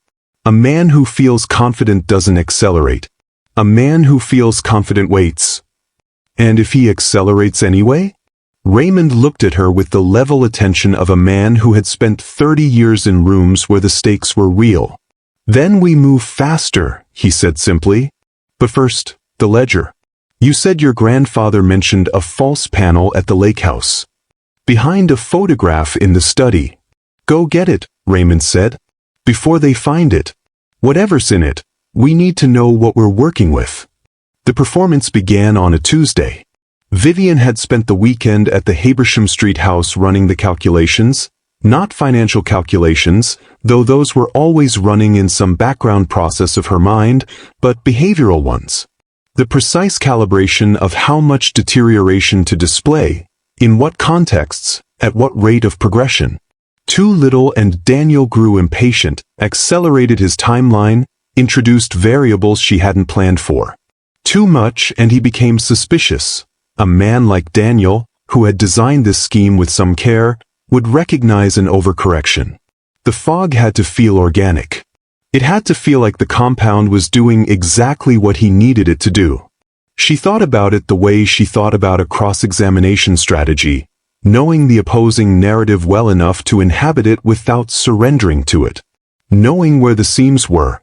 A man who feels confident doesn't accelerate. A man who feels confident waits. And if he accelerates anyway? Raymond looked at her with the level attention of a man who had spent 30 years in rooms where the stakes were real. Then we move faster, he said simply. But first, the ledger. You said your grandfather mentioned a false panel at the lake house. Behind a photograph in the study. Go get it, Raymond said. Before they find it. Whatever's in it, we need to know what we're working with. The performance began on a Tuesday. Vivian had spent the weekend at the Habersham Street house running the calculations, not financial calculations, though those were always running in some background process of her mind, but behavioral ones. The precise calibration of how much deterioration to display, in what contexts, at what rate of progression. Too little and Daniel grew impatient, accelerated his timeline, introduced variables she hadn't planned for. Too much and he became suspicious. A man like Daniel, who had designed this scheme with some care, would recognize an overcorrection. The fog had to feel organic. It had to feel like the compound was doing exactly what he needed it to do. She thought about it the way she thought about a cross-examination strategy, knowing the opposing narrative well enough to inhabit it without surrendering to it. Knowing where the seams were.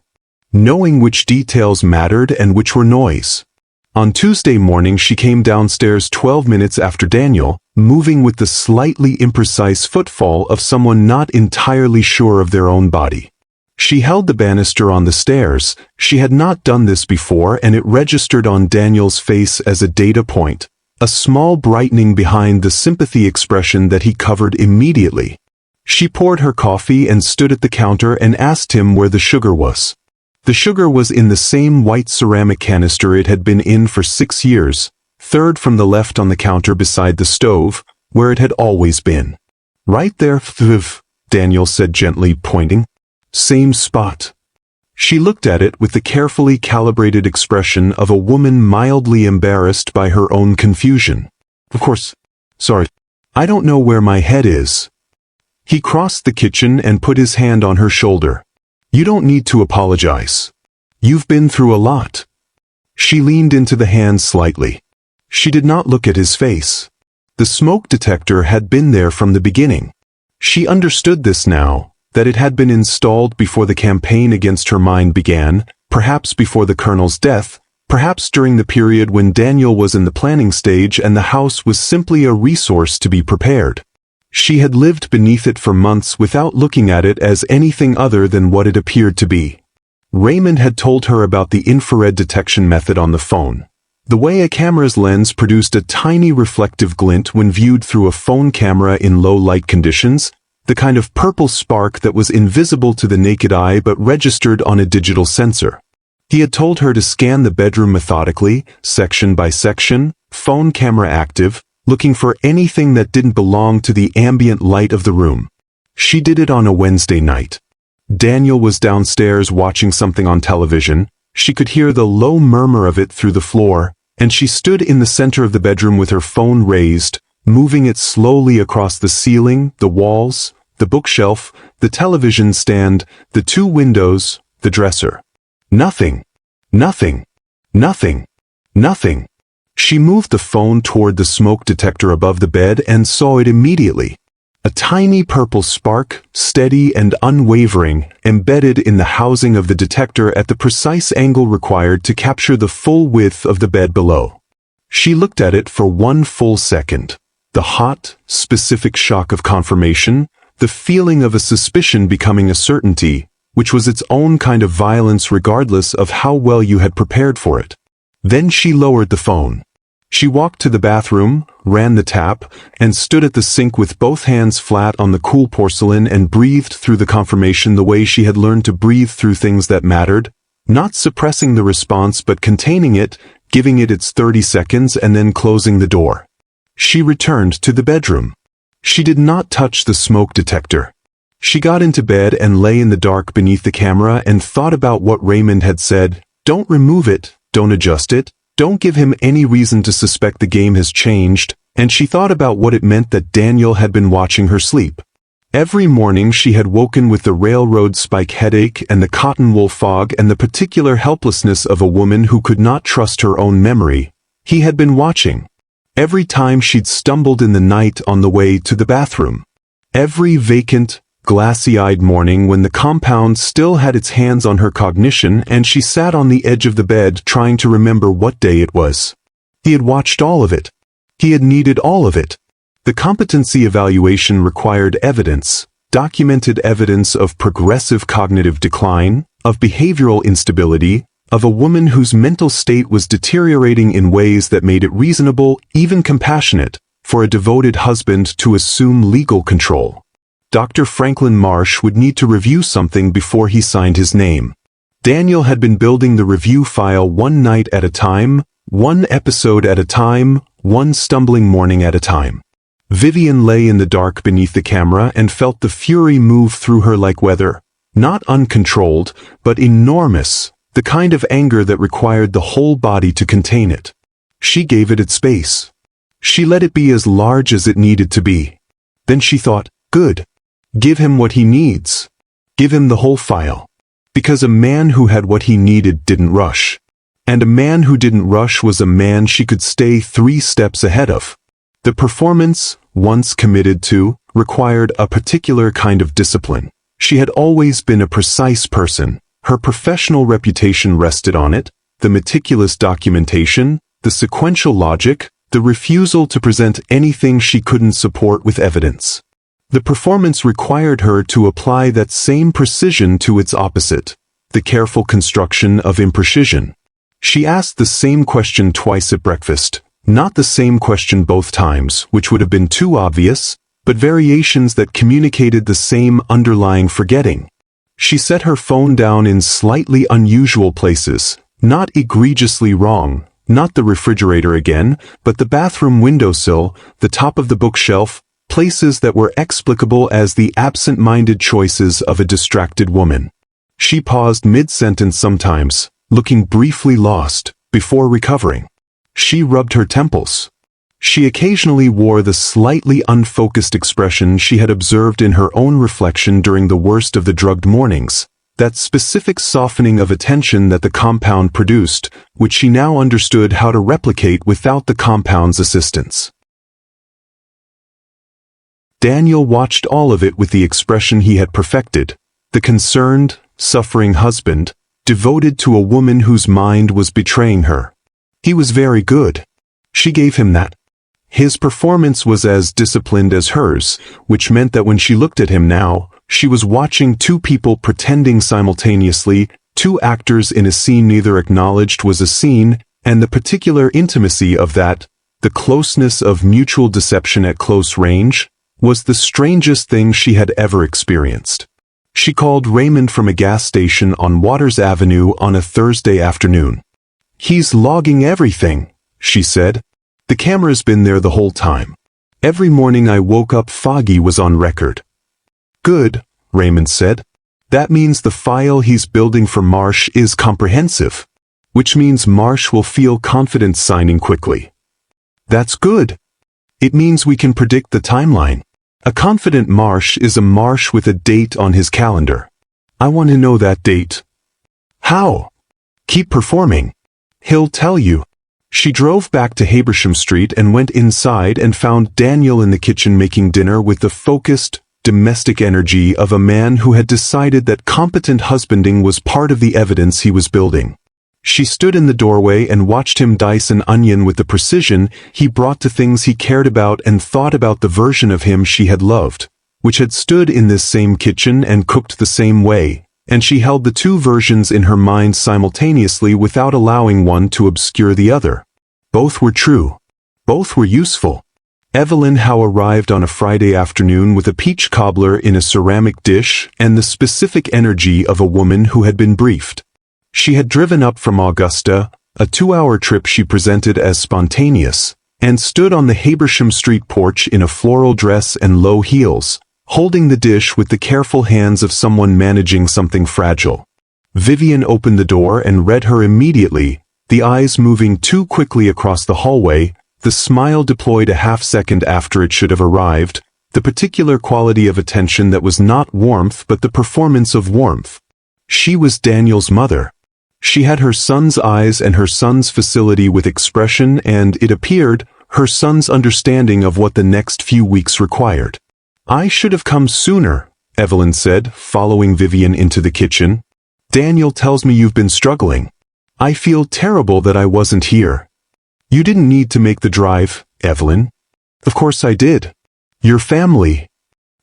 Knowing which details mattered and which were noise. On Tuesday morning she came downstairs 12 minutes after Daniel, moving with the slightly imprecise footfall of someone not entirely sure of their own body. She held the banister on the stairs. She had not done this before and it registered on Daniel's face as a data point, a small brightening behind the sympathy expression that he covered immediately. She poured her coffee and stood at the counter and asked him where the sugar was. The sugar was in the same white ceramic canister it had been in for 6 years, 3rd from the left on the counter beside the stove, where it had always been. Right there, Daniel said gently, pointing. Same spot. She looked at it with the carefully calibrated expression of a woman mildly embarrassed by her own confusion. Of course. Sorry. I don't know where my head is. He crossed the kitchen and put his hand on her shoulder. You don't need to apologize. You've been through a lot. She leaned into the hand slightly. She did not look at his face. The smoke detector had been there from the beginning. She understood this now, that it had been installed before the campaign against her mind began, perhaps before the Colonel's death, perhaps during the period when Daniel was in the planning stage and the house was simply a resource to be prepared. She had lived beneath it for months without looking at it as anything other than what it appeared to be. Raymond had told her about the infrared detection method on the phone. The way a camera's lens produced a tiny reflective glint when viewed through a phone camera in low light conditions, the kind of purple spark that was invisible to the naked eye but registered on a digital sensor. He had told her to scan the bedroom methodically, section by section, phone camera active, looking for anything that didn't belong to the ambient light of the room. She did it on a Wednesday night. Daniel was downstairs watching something on television. She could hear the low murmur of it through the floor, and she stood in the center of the bedroom with her phone raised, moving it slowly across the ceiling, the walls, the bookshelf, the television stand, the two windows, the dresser. Nothing. Nothing. Nothing. Nothing. She moved the phone toward the smoke detector above the bed and saw it immediately. A tiny purple spark, steady and unwavering, embedded in the housing of the detector at the precise angle required to capture the full width of the bed below. She looked at it for 1 full second. The hot, specific shock of confirmation, the feeling of a suspicion becoming a certainty, which was its own kind of violence regardless of how well you had prepared for it. Then she lowered the phone. She walked to the bathroom, ran the tap, and stood at the sink with both hands flat on the cool porcelain and breathed through the confirmation the way she had learned to breathe through things that mattered, not suppressing the response but containing it, giving it its 30 seconds and then closing the door. She returned to the bedroom. She did not touch the smoke detector. She got into bed and lay in the dark beneath the camera and thought about what Raymond had said. Don't remove it, don't adjust it. Don't give him any reason to suspect the game has changed, and she thought about what it meant that Daniel had been watching her sleep. Every morning she had woken with the railroad spike headache and the cotton wool fog and the particular helplessness of a woman who could not trust her own memory. He had been watching. Every time she'd stumbled in the night on the way to the bathroom. Every vacant, glassy-eyed morning when the compound still had its hands on her cognition and she sat on the edge of the bed trying to remember what day it was. He had watched all of it. He had needed all of it. The competency evaluation required evidence, documented evidence of progressive cognitive decline, of behavioral instability, of a woman whose mental state was deteriorating in ways that made it reasonable, even compassionate, for a devoted husband to assume legal control. Dr. Franklin Marsh would need to review something before he signed his name. Daniel had been building the review file one night at a time, one episode at a time, one stumbling morning at a time. Vivian lay in the dark beneath the camera and felt the fury move through her like weather, not uncontrolled, but enormous, the kind of anger that required the whole body to contain it. She gave it its space. She let it be as large as it needed to be. Then she thought, good. Give him what he needs. Give him the whole file. Because a man who had what he needed didn't rush. And a man who didn't rush was a man she could stay 3 steps ahead of. The performance, once committed to, required a particular kind of discipline. She had always been a precise person. Her professional reputation rested on it, the meticulous documentation, the sequential logic, the refusal to present anything she couldn't support with evidence. The performance required her to apply that same precision to its opposite, the careful construction of imprecision. She asked the same question twice at breakfast, not the same question both times, which would have been too obvious, but variations that communicated the same underlying forgetting. She set her phone down in slightly unusual places, not egregiously wrong, not the refrigerator again, but the bathroom windowsill, the top of the bookshelf, places that were explicable as the absent-minded choices of a distracted woman. She paused mid-sentence sometimes, looking briefly lost, before recovering. She rubbed her temples. She occasionally wore the slightly unfocused expression she had observed in her own reflection during the worst of the drugged mornings, that specific softening of attention that the compound produced, which she now understood how to replicate without the compound's assistance. Daniel watched all of it with the expression he had perfected, the concerned, suffering husband, devoted to a woman whose mind was betraying her. He was very good. She gave him that. His performance was as disciplined as hers, which meant that when she looked at him now, she was watching 2 people pretending simultaneously, 2 actors in a scene neither acknowledged was a scene, and the particular intimacy of that, the closeness of mutual deception at close range, was the strangest thing she had ever experienced. She called Raymond from a gas station on Waters Avenue on a Thursday afternoon. "He's logging everything," she said. "The camera's been there the whole time. Every morning I woke up, Foggy was on record." Good, Raymond said. That means the file he's building for Marsh is comprehensive, which means Marsh will feel confident signing quickly. That's good. It means we can predict the timeline. A confident Marsh is a Marsh with a date on his calendar. I want to know that date. How? Keep performing. He'll tell you. She drove back to Habersham Street and went inside and found Daniel in the kitchen making dinner with the focused, domestic energy of a man who had decided that competent husbanding was part of the evidence he was building. She stood in the doorway and watched him dice an onion with the precision he brought to things he cared about and thought about the version of him she had loved, which had stood in this same kitchen and cooked the same way, and she held the two versions in her mind simultaneously without allowing one to obscure the other. Both were true. Both were useful. Evelyn Howe arrived on a Friday afternoon with a peach cobbler in a ceramic dish and the specific energy of a woman who had been briefed. She had driven up from Augusta, a 2-hour trip she presented as spontaneous, and stood on the Habersham Street porch in a floral dress and low heels, holding the dish with the careful hands of someone managing something fragile. Vivian opened the door and read her immediately, the eyes moving too quickly across the hallway, the smile deployed a half-second after it should have arrived, the particular quality of attention that was not warmth but the performance of warmth. She was Daniel's mother. She had her son's eyes and her son's facility with expression and, it appeared, her son's understanding of what the next few weeks required. I should have come sooner, Evelyn said, following Vivian into the kitchen. Daniel tells me you've been struggling. I feel terrible that I wasn't here. You didn't need to make the drive, Evelyn. Of course I did. Your family.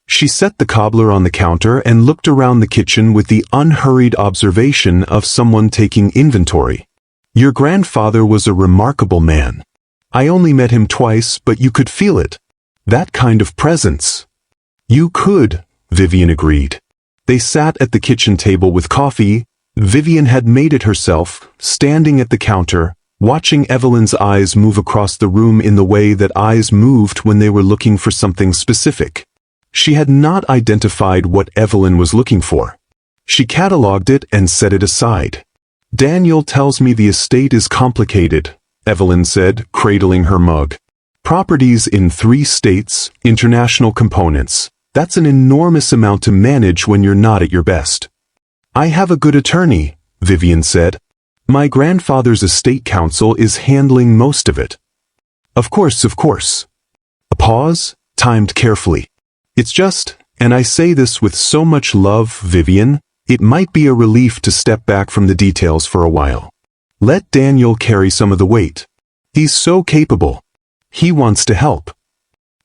She set the cobbler on the counter and looked around the kitchen with the unhurried observation of someone taking inventory. Your grandfather was a remarkable man. I only met him twice, but you could feel it. That kind of presence. You could, Vivian agreed. They sat at the kitchen table with coffee. Vivian had made it herself, standing at the counter, watching Evelyn's eyes move across the room in the way that eyes moved when they were looking for something specific. She had not identified what Evelyn was looking for. She catalogued it and set it aside. Daniel tells me the estate is complicated, Evelyn said, cradling her mug. Properties in 3 states, international components. That's an enormous amount to manage when you're not at your best. I have a good attorney, Vivian said. My grandfather's estate counsel is handling most of it. Of course, of course. A pause, timed carefully. It's just, and I say this with so much love, Vivian, it might be a relief to step back from the details for a while. Let Daniel carry some of the weight. He's so capable. He wants to help.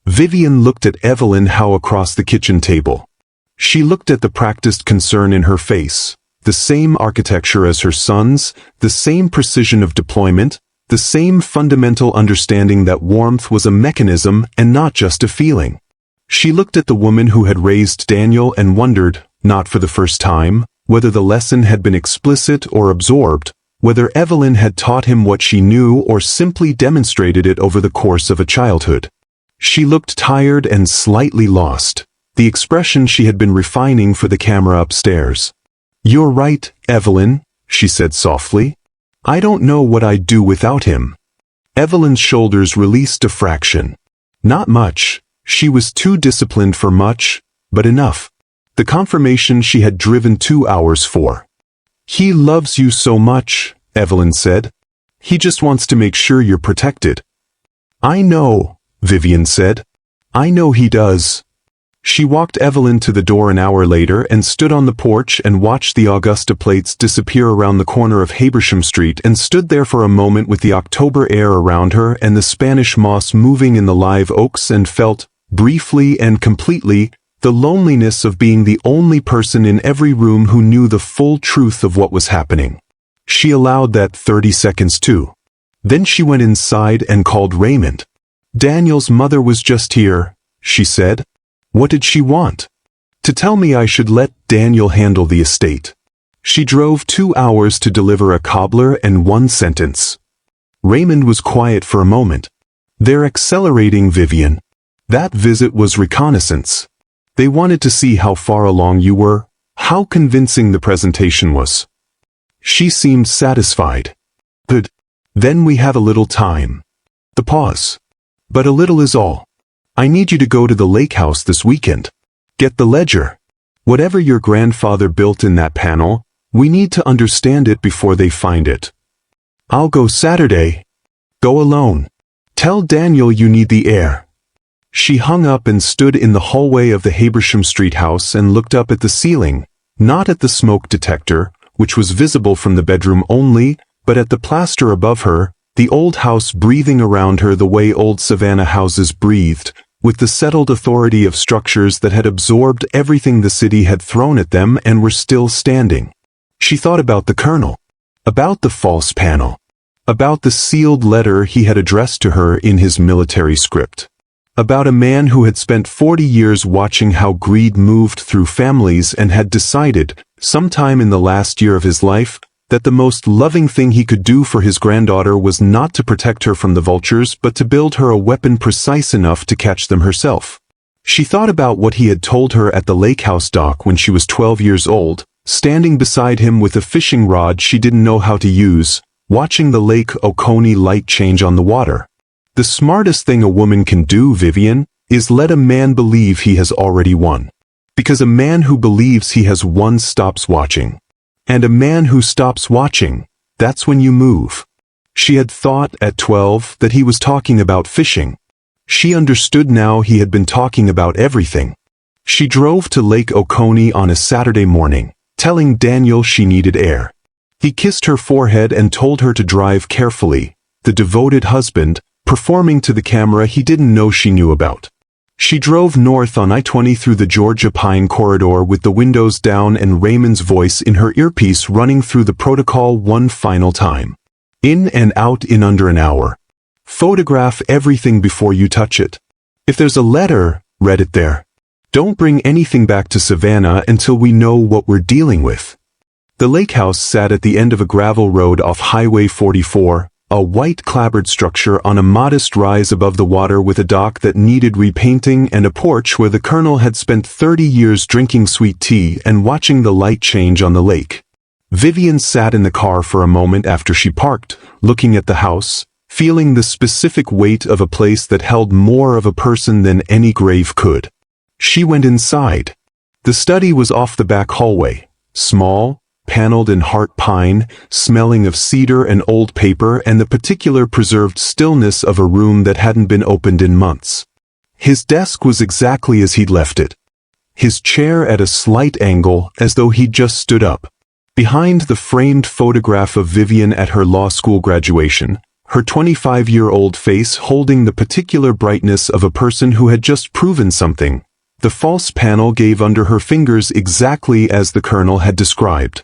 Vivian looked at Evelyn Howe across the kitchen table. She looked at the practiced concern in her face, the same architecture as her son's, the same precision of deployment, the same fundamental understanding that warmth was a mechanism and not just a feeling. She looked at the woman who had raised Daniel and wondered, not for the first time, whether the lesson had been explicit or absorbed, whether Evelyn had taught him what she knew or simply demonstrated it over the course of a childhood. She looked tired and slightly lost, the expression she had been refining for the camera upstairs. You're right, Evelyn, she said softly. I don't know what I'd do without him. Evelyn's shoulders released a fraction. Not much. She was too disciplined for much, but enough. The confirmation she had driven 2 hours for. He loves you so much, Evelyn said. He just wants to make sure you're protected. I know, Vivian said. I know he does. She walked Evelyn to the door an hour later and stood on the porch and watched the Augusta plates disappear around the corner of Habersham Street and stood there for a moment with the October air around her and the Spanish moss moving in the live oaks and felt, briefly and completely, the loneliness of being the only person in every room who knew the full truth of what was happening. She allowed that 30 seconds too. Then she went inside and called Raymond. Daniel's mother was just here, she said. What did she want? To tell me I should let Daniel handle the estate. She drove 2 hours to deliver a cobbler and 1 sentence. Raymond was quiet for a moment. They're accelerating, Vivian. That visit was reconnaissance. They wanted to see how far along you were, how convincing the presentation was. She seemed satisfied. Good. Then we have a little time. The pause. But a little is all. I need you to go to the lake house this weekend. Get the ledger. Whatever your grandfather built in that panel, we need to understand it before they find it. I'll go Saturday. Go alone. Tell Daniel you need the air. She hung up and stood in the hallway of the Habersham Street house and looked up at the ceiling, not at the smoke detector, which was visible from the bedroom only, but at the plaster above her, the old house breathing around her the way old Savannah houses breathed, with the settled authority of structures that had absorbed everything the city had thrown at them and were still standing. She thought about the Colonel, about the false panel, about the sealed letter he had addressed to her in his military script, about a man who had spent 40 years watching how greed moved through families and had decided, sometime in the last year of his life, that the most loving thing he could do for his granddaughter was not to protect her from the vultures but to build her a weapon precise enough to catch them herself. She thought about what he had told her at the lake house dock when she was 12 years old, standing beside him with a fishing rod she didn't know how to use, watching the Lake Oconee light change on the water. The smartest thing a woman can do, Vivian, is let a man believe he has already won. Because a man who believes he has won stops watching. And a man who stops watching, that's when you move. She had thought, at 12, that he was talking about fishing. She understood now he had been talking about everything. She drove to Lake Oconee on a Saturday morning, telling Daniel she needed air. He kissed her forehead and told her to drive carefully, the devoted husband, performing to the camera he didn't know she knew about. She drove north on I-20 through the Georgia Pine corridor with the windows down and Raymond's voice in her earpiece running through the protocol one final time. In and out in under an hour. Photograph everything before you touch it. If there's a letter, read it there. Don't bring anything back to Savannah until we know what we're dealing with. The lake house sat at the end of a gravel road off Highway 44, a white clapboard structure on a modest rise above the water with a dock that needed repainting and a porch where the Colonel had spent 30 years drinking sweet tea and watching the light change on the lake. Vivian sat in the car for a moment after she parked, looking at the house, feeling the specific weight of a place that held more of a person than any grave could. She went inside. The study was off the back hallway, small, paneled in heart pine, smelling of cedar and old paper and the particular preserved stillness of a room that hadn't been opened in months. His desk was exactly as he'd left it. His chair at a slight angle as though he'd just stood up. Behind the framed photograph of Vivian at her law school graduation, her 25-year-old face holding the particular brightness of a person who had just proven something, the false panel gave under her fingers exactly as the Colonel had described.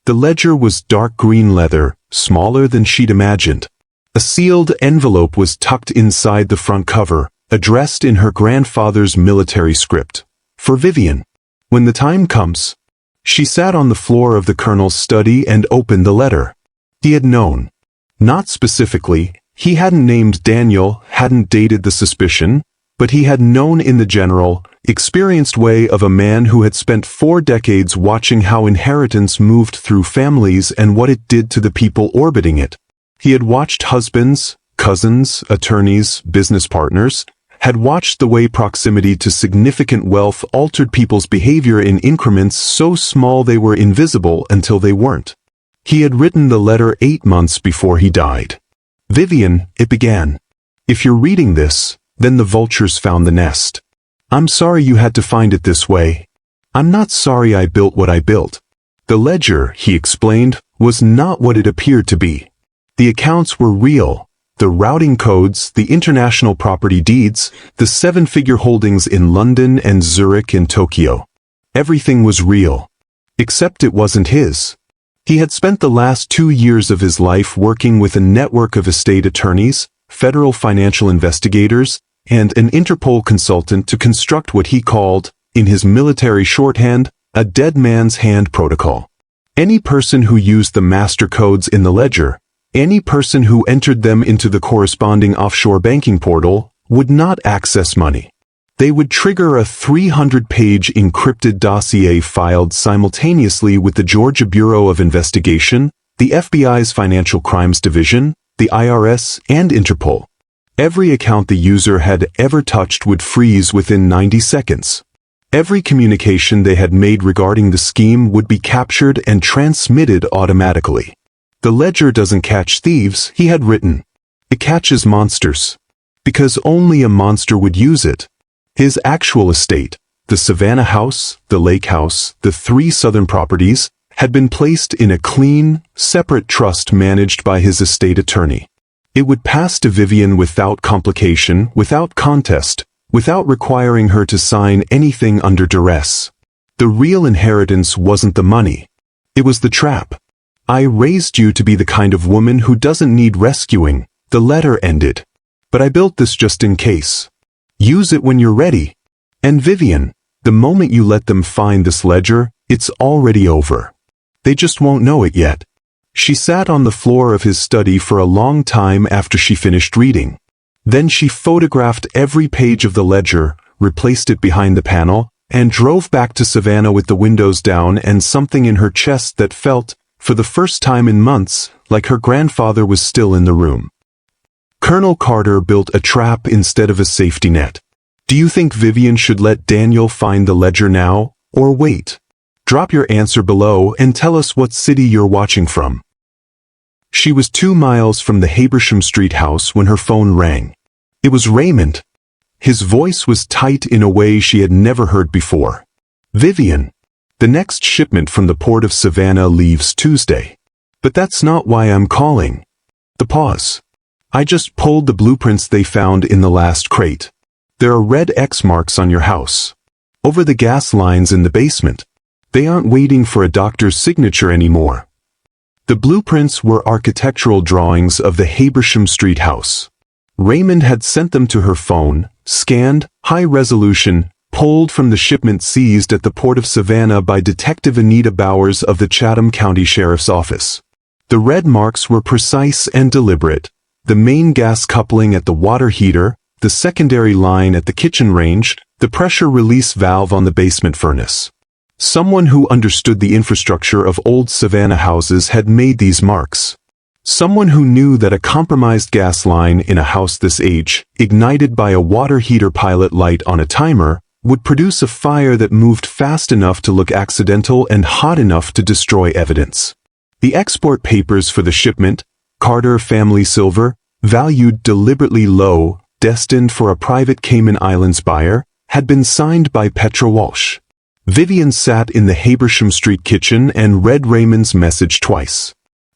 The ledger was dark green leather, smaller than she'd imagined. A sealed envelope was tucked inside the front cover, addressed in her grandfather's military script. For Vivian. When the time comes. She sat on the floor of the Colonel's study and opened the letter. He had known. Not specifically, he hadn't named Daniel, hadn't dated the suspicion, but he had known in the general, experienced way of a man who had spent 4 decades watching how inheritance moved through families and what it did to the people orbiting it. He had watched husbands, cousins, attorneys, business partners, had watched the way proximity to significant wealth altered people's behavior in increments so small they were invisible until they weren't. He had written the letter 8 months before he died. Vivian, it began. If you're reading this, then the vultures found the nest. I'm sorry you had to find it this way. I'm not sorry I built what I built. The ledger, he explained, was not what it appeared to be. The accounts were real. The routing codes, the international property deeds, the 7-figure holdings in London and Zurich and Tokyo. Everything was real. Except it wasn't his. He had spent the last 2 years of his life working with a network of estate attorneys, federal financial investigators, and an Interpol consultant to construct what he called, in his military shorthand, a dead man's hand protocol. Any person who used the master codes in the ledger, any person who entered them into the corresponding offshore banking portal, would not access money. They would trigger a 300-page encrypted dossier filed simultaneously with the Georgia Bureau of Investigation, the FBI's Financial Crimes Division, the IRS, and Interpol. Every account the user had ever touched would freeze within 90 seconds. Every communication they had made regarding the scheme would be captured and transmitted automatically. The ledger doesn't catch thieves, he had written. It catches monsters. Because only a monster would use it. His actual estate, the Savannah house, the lake house, the 3 southern properties, had been placed in a clean, separate trust managed by his estate attorney. It would pass to Vivian without complication, without contest, without requiring her to sign anything under duress. The real inheritance wasn't the money. It was the trap. I raised you to be the kind of woman who doesn't need rescuing, the letter ended. But I built this just in case. Use it when you're ready. And Vivian, the moment you let them find this ledger, it's already over. They just won't know it yet. She sat on the floor of his study for a long time after she finished reading. Then she photographed every page of the ledger, replaced it behind the panel, and drove back to Savannah with the windows down and something in her chest that felt, for the first time in months, like her grandfather was still in the room. Colonel Carter built a trap instead of a safety net. Do you think Vivian should let Daniel find the ledger now, or wait? Drop your answer below and tell us what city you're watching from. She was 2 miles from the Habersham Street house when her phone rang. It was Raymond. His voice was tight in a way she had never heard before. Vivian, the next shipment from the port of Savannah leaves Tuesday. But that's not why I'm calling. The pause. I just pulled the blueprints they found in the last crate. There are red X marks on your house. Over the gas lines in the basement. They aren't waiting for a doctor's signature anymore. The blueprints were architectural drawings of the Habersham Street house. Raymond had sent them to her phone, scanned, high resolution, pulled from the shipment seized at the port of Savannah by Detective Anita Bowers of the Chatham County Sheriff's Office. The red marks were precise and deliberate. The main gas coupling at the water heater, the secondary line at the kitchen range, the pressure release valve on the basement furnace. Someone who understood the infrastructure of old Savannah houses had made these marks. Someone who knew that a compromised gas line in a house this age, ignited by a water heater pilot light on a timer, would produce a fire that moved fast enough to look accidental and hot enough to destroy evidence. The export papers for the shipment, Carter Family Silver, valued deliberately low, destined for a private Cayman Islands buyer, had been signed by Petra Walsh. Vivian sat in the Habersham Street kitchen and read Raymond's message twice.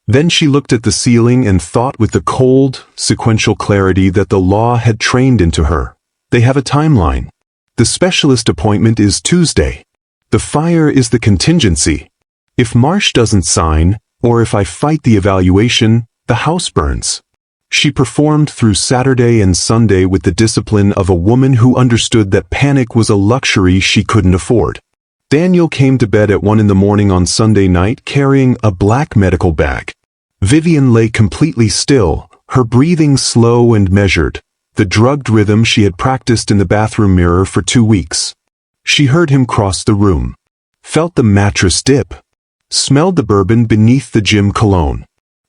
Then she looked at the ceiling and thought with the cold, sequential clarity that the law had trained into her. They have a timeline. The specialist appointment is Tuesday. The fire is the contingency. If Marsh doesn't sign, or if I fight the evaluation, the house burns. She performed through Saturday and Sunday with the discipline of a woman who understood that panic was a luxury she couldn't afford. Daniel came to bed at 1 a.m. on Sunday night carrying a black medical bag. Vivian lay completely still, her breathing slow and measured, the drugged rhythm she had practiced in the bathroom mirror for 2 weeks. She heard him cross the room, felt the mattress dip, smelled the bourbon beneath the gym cologne.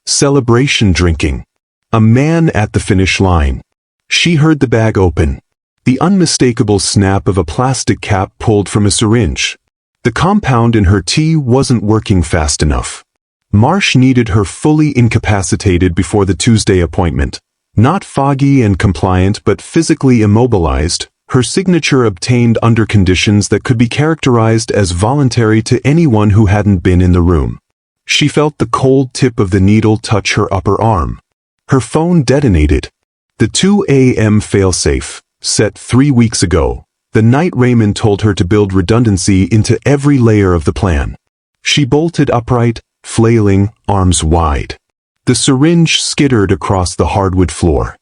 Celebration drinking. A man at the finish line. She heard the bag open. The unmistakable snap of a plastic cap pulled from a syringe. The compound in her tea wasn't working fast enough. Marsh needed her fully incapacitated before the Tuesday appointment. Not foggy and compliant but physically immobilized, her signature obtained under conditions that could be characterized as voluntary to anyone who hadn't been in the room. She felt the cold tip of the needle touch her upper arm. Her phone detonated. The 2 a.m. failsafe, set 3 weeks ago, the night Raymond told her to build redundancy into every layer of the plan. She bolted upright, flailing, arms wide. The syringe skittered across the hardwood floor.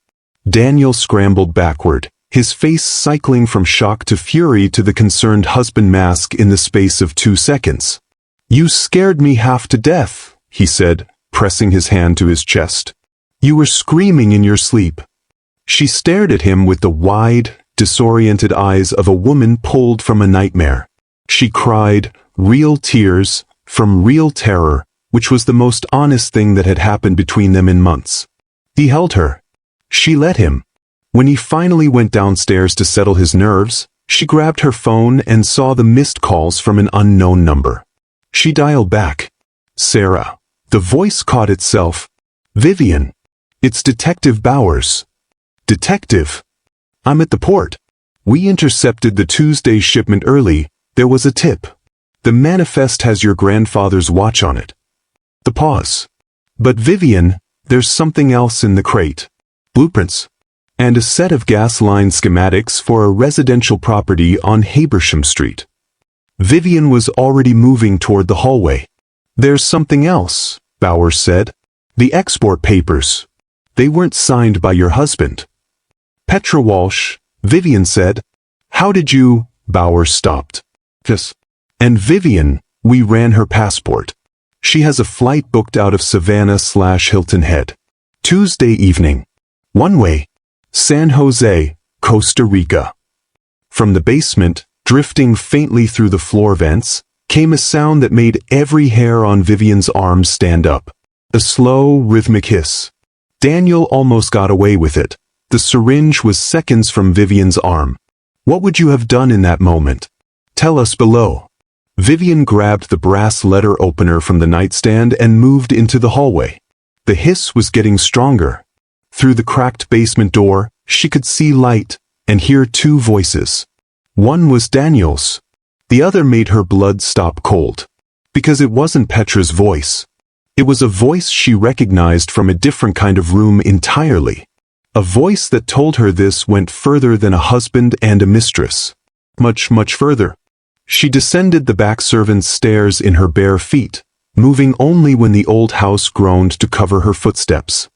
Daniel scrambled backward, his face cycling from shock to fury to the concerned husband mask in the space of 2 seconds. "You scared me half to death," he said, pressing his hand to his chest. "You were screaming in your sleep." She stared at him with the wide, disoriented eyes of a woman pulled from a nightmare. She cried, real tears, from real terror, which was the most honest thing that had happened between them in months. He held her. She let him. When he finally went downstairs to settle his nerves, she grabbed her phone and saw the missed calls from an unknown number. She dialed back. Sarah. The voice caught itself. Vivian. It's Detective Bowers. Detective. I'm at the port. We intercepted the Tuesday shipment early. There was a tip. The manifest has your grandfather's watch on it. The pause. But Vivian, there's something else in the crate. Blueprints. And a set of gas line schematics for a residential property on Habersham Street. Vivian was already moving toward the hallway. There's something else, Bowers said. The export papers. They weren't signed by your husband. Petra Walsh, Vivian said. How did you? Bowers stopped. Yes. And Vivian, we ran her passport. She has a flight booked out of Savannah/Hilton Head. Tuesday evening. One way. San Jose, Costa Rica. From the basement, drifting faintly through the floor vents, came a sound that made every hair on Vivian's arm stand up. A slow, rhythmic hiss. Daniel almost got away with it. The syringe was seconds from Vivian's arm. What would you have done in that moment? Tell us below. Vivian grabbed the brass letter opener from the nightstand and moved into the hallway. The hiss was getting stronger. Through the cracked basement door, she could see light and hear two voices. One was Daniel's. The other made her blood stop cold. Because it wasn't Petra's voice. It was a voice she recognized from a different kind of room entirely. A voice that told her this went further than a husband and a mistress. Much, much further. She descended the back servant's stairs in her bare feet, moving only when the old house groaned to cover her footsteps.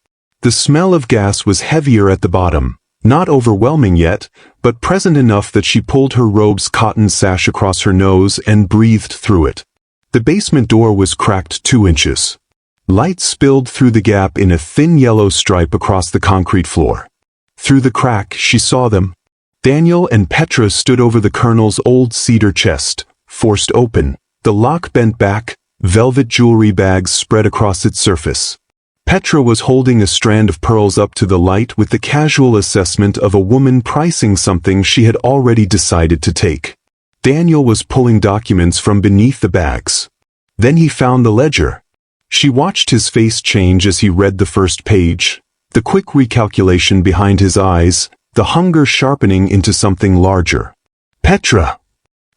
The smell of gas was heavier at the bottom, not overwhelming yet, but present enough that she pulled her robe's cotton sash across her nose and breathed through it. The basement door was cracked 2 inches. Light spilled through the gap in a thin yellow stripe across the concrete floor. Through the crack, she saw them. Daniel and Petra stood over the colonel's old cedar chest, forced open, the lock bent back, velvet jewelry bags spread across its surface. Petra was holding a strand of pearls up to the light with the casual assessment of a woman pricing something she had already decided to take. Daniel was pulling documents from beneath the bags. Then he found the ledger. She watched his face change as he read the first page, the quick recalculation behind his eyes, the hunger sharpening into something larger. Petra!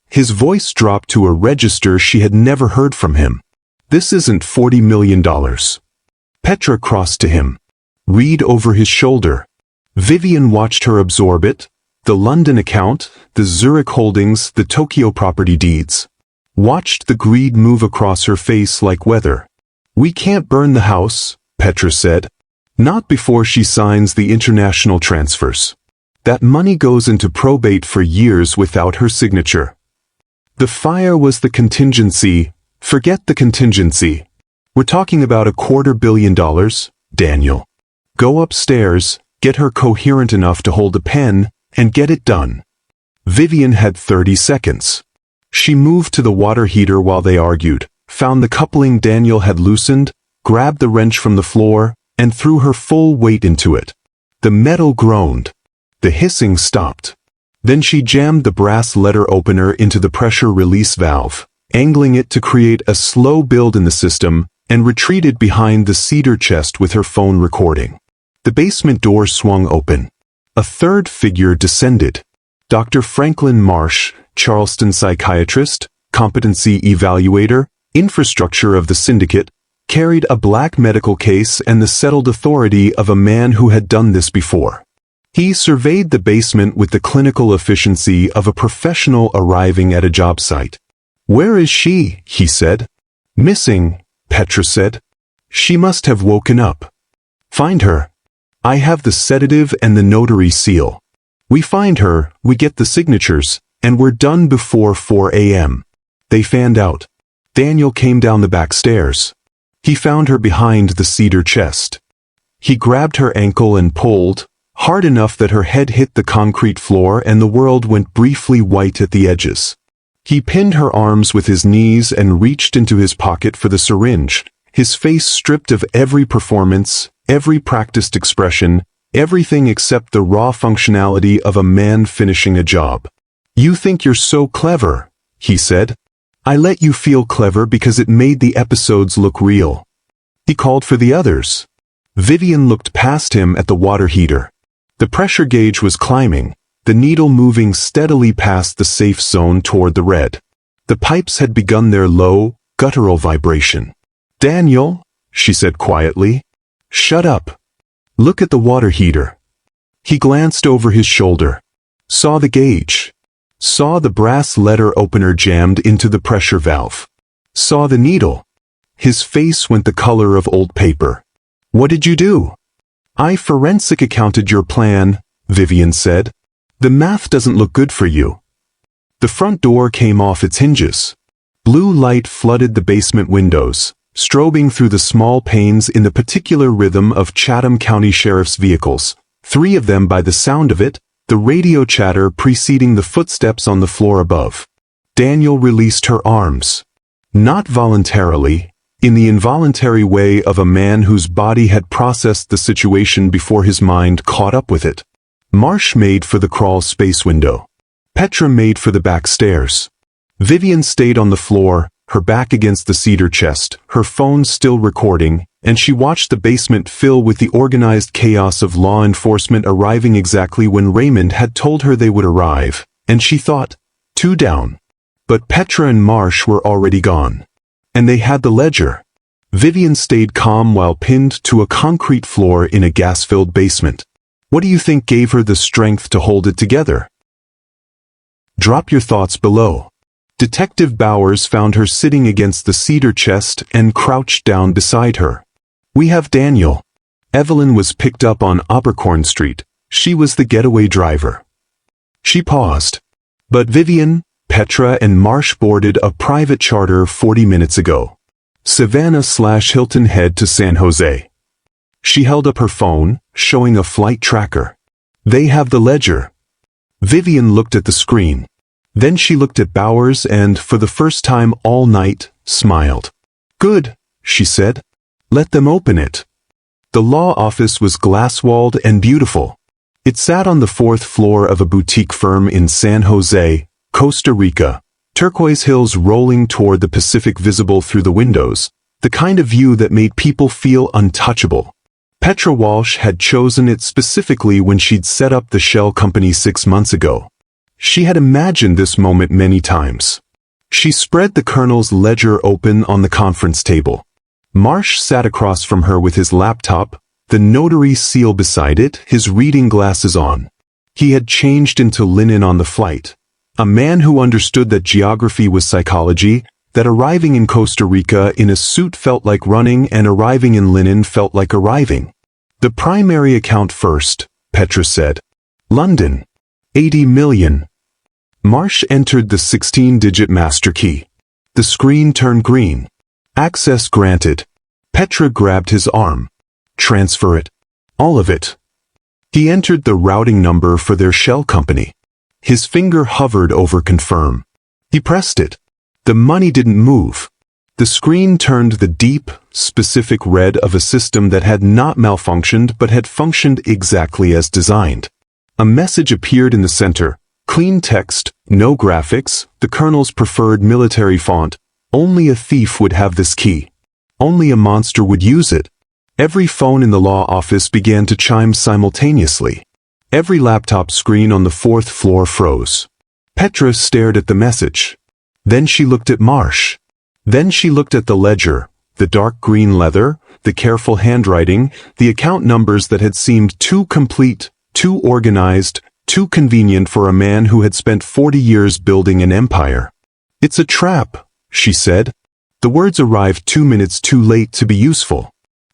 His voice dropped to a register she had never heard from him. This isn't $40 million. Petra crossed to him. Read over his shoulder. Vivian watched her absorb it. The London account, the Zurich holdings, the Tokyo property deeds. Watched the greed move across her face like weather. We can't burn the house, Petra said. Not before she signs the international transfers. That money goes into probate for years without her signature. The fire was the contingency. Forget the contingency. We're talking about $250 million, Daniel. Go upstairs, get her coherent enough to hold a pen, and get it done. Vivian had 30 seconds. She moved to the water heater while they argued, found the coupling Daniel had loosened, grabbed the wrench from the floor, and threw her full weight into it. The metal groaned. The hissing stopped. Then she jammed the brass letter opener into the pressure release valve, angling it to create a slow build in the system, and retreated behind the cedar chest with her phone recording. The basement door swung open. A third figure descended. Dr. Franklin Marsh, Charleston psychiatrist, competency evaluator, infrastructure of the syndicate, carried a black medical case and the settled authority of a man who had done this before. He surveyed the basement with the clinical efficiency of a professional arriving at a job site. Where is she? He said. Missing, Petra said. She must have woken up. Find her. I have the sedative and the notary seal. We find her, we get the signatures, and we're done before 4 a.m. They fanned out. Daniel came down the back stairs. He found her behind the cedar chest. He grabbed her ankle and pulled, hard enough that her head hit the concrete floor and the world went briefly white at the edges. He pinned her arms with his knees and reached into his pocket for the syringe, his face stripped of every performance, every practiced expression, everything except the raw functionality of a man finishing a job. "You think you're so clever," he said. "I let you feel clever because it made the episodes look real." He called for the others. Vivian looked past him at the water heater. The pressure gauge was climbing, the needle moving steadily past the safe zone toward the red. The pipes had begun their low, guttural vibration. "Daniel," she said quietly, "shut up. Look at the water heater." He glanced over his shoulder, saw the gauge, saw the brass letter opener jammed into the pressure valve, saw the needle. His face went the color of old paper. "What did you do?" "I forensic accounted your plan," Vivian said. "The math doesn't look good for you." The front door came off its hinges. Blue light flooded the basement windows, strobing through the small panes in the particular rhythm of Chatham County Sheriff's vehicles, 3 of them by the sound of it, the radio chatter preceding the footsteps on the floor above. Daniel released her arms. Not voluntarily, in the involuntary way of a man whose body had processed the situation before his mind caught up with it. Marsh made for the crawl space window. Petra made for the back stairs. Vivian stayed on the floor, her back against the cedar chest, her phone still recording, and she watched the basement fill with the organized chaos of law enforcement arriving exactly when Raymond had told her they would arrive, and she thought, 2 down. But Petra and Marsh were already gone. And they had the ledger. Vivian stayed calm while pinned to a concrete floor in a gas-filled basement. What do you think gave her the strength to hold it together? Drop your thoughts below. Detective Bowers found her sitting against the cedar chest and crouched down beside her. "We have Daniel." Evelyn was picked up on Abercorn Street. She was the getaway driver. She paused. "But Vivian, Petra and Marsh boarded a private charter 40 minutes ago. Savannah/Hilton Head to San Jose." She held up her phone, showing a flight tracker. "They have the ledger." Vivian looked at the screen. Then she looked at Bowers and, for the first time all night, smiled. "Good," she said. "Let them open it." The law office was glass-walled and beautiful. It sat on the 4th floor of a boutique firm in San Jose, Costa Rica, turquoise hills rolling toward the Pacific visible through the windows, the kind of view that made people feel untouchable. Petra Walsh had chosen it specifically when she'd set up the shell company 6 months ago. She had imagined this moment many times. She spread the colonel's ledger open on the conference table. Marsh sat across from her with his laptop, the notary seal beside it, his reading glasses on. He had changed into linen on the flight. A man who understood that geography was psychology, that arriving in Costa Rica in a suit felt like running and arriving in linen felt like arriving. "The primary account first," Petra said. "London. 80 million. Marsh entered the 16-digit master key. The screen turned green. "Access granted." Petra grabbed his arm. "Transfer it. All of it." He entered the routing number for their shell company. His finger hovered over confirm. He pressed it. The money didn't move. The screen turned the deep, specific red of a system that had not malfunctioned but had functioned exactly as designed. A message appeared in the center. Clean text, no graphics, the colonel's preferred military font. Only a thief would have this key. Only a monster would use it. Every phone in the law office began to chime simultaneously. Every laptop screen on the 4th floor froze. Petra stared at the message. Then she looked at Marsh. Then she looked at the ledger, the dark green leather, the careful handwriting, the account numbers that had seemed too complete, too organized, too convenient for a man who had spent 40 years building an empire. "It's a trap," she said. The words arrived 2 minutes too late to be useful.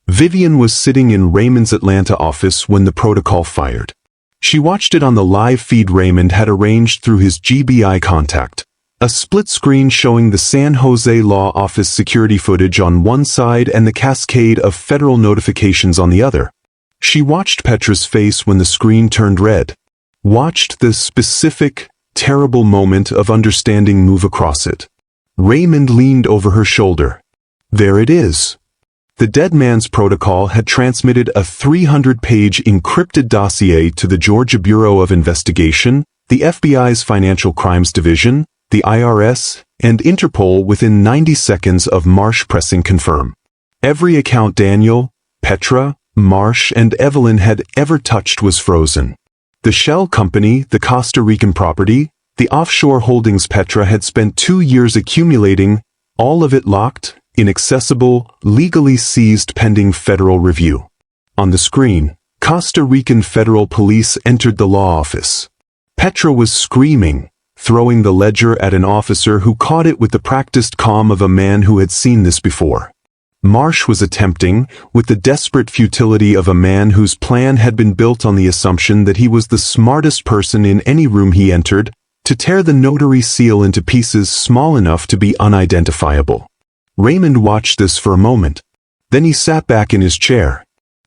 Vivian was sitting in Raymond's Atlanta office when the protocol fired. She watched it on the live feed Raymond had arranged through his GBI contact. A split screen showing the San Jose law office security footage on one side and the cascade of federal notifications on the other. She watched Petra's face when the screen turned red. Watched the specific, terrible moment of understanding move across it. Raymond leaned over her shoulder. There it is. The dead man's protocol had transmitted a 300-page encrypted dossier to the Georgia Bureau of Investigation, the FBI's Financial Crimes Division, the IRS, and Interpol within 90 seconds of Marsh pressing confirm. Every account Daniel, Petra, Marsh, and Evelyn had ever touched was frozen. The shell company, the Costa Rican property, the offshore holdings Petra had spent 2 years accumulating, all of it locked, inaccessible, legally seized pending federal review. On the screen, Costa Rican federal police entered the law office. Petra was screaming, throwing the ledger at an officer who caught it with the practiced calm of a man who had seen this before. Marsh was attempting, with the desperate futility of a man whose plan had been built on the assumption that he was the smartest person in any room he entered, to tear the notary seal into pieces small enough to be unidentifiable. Raymond watched this for a moment. Then he sat back in his chair.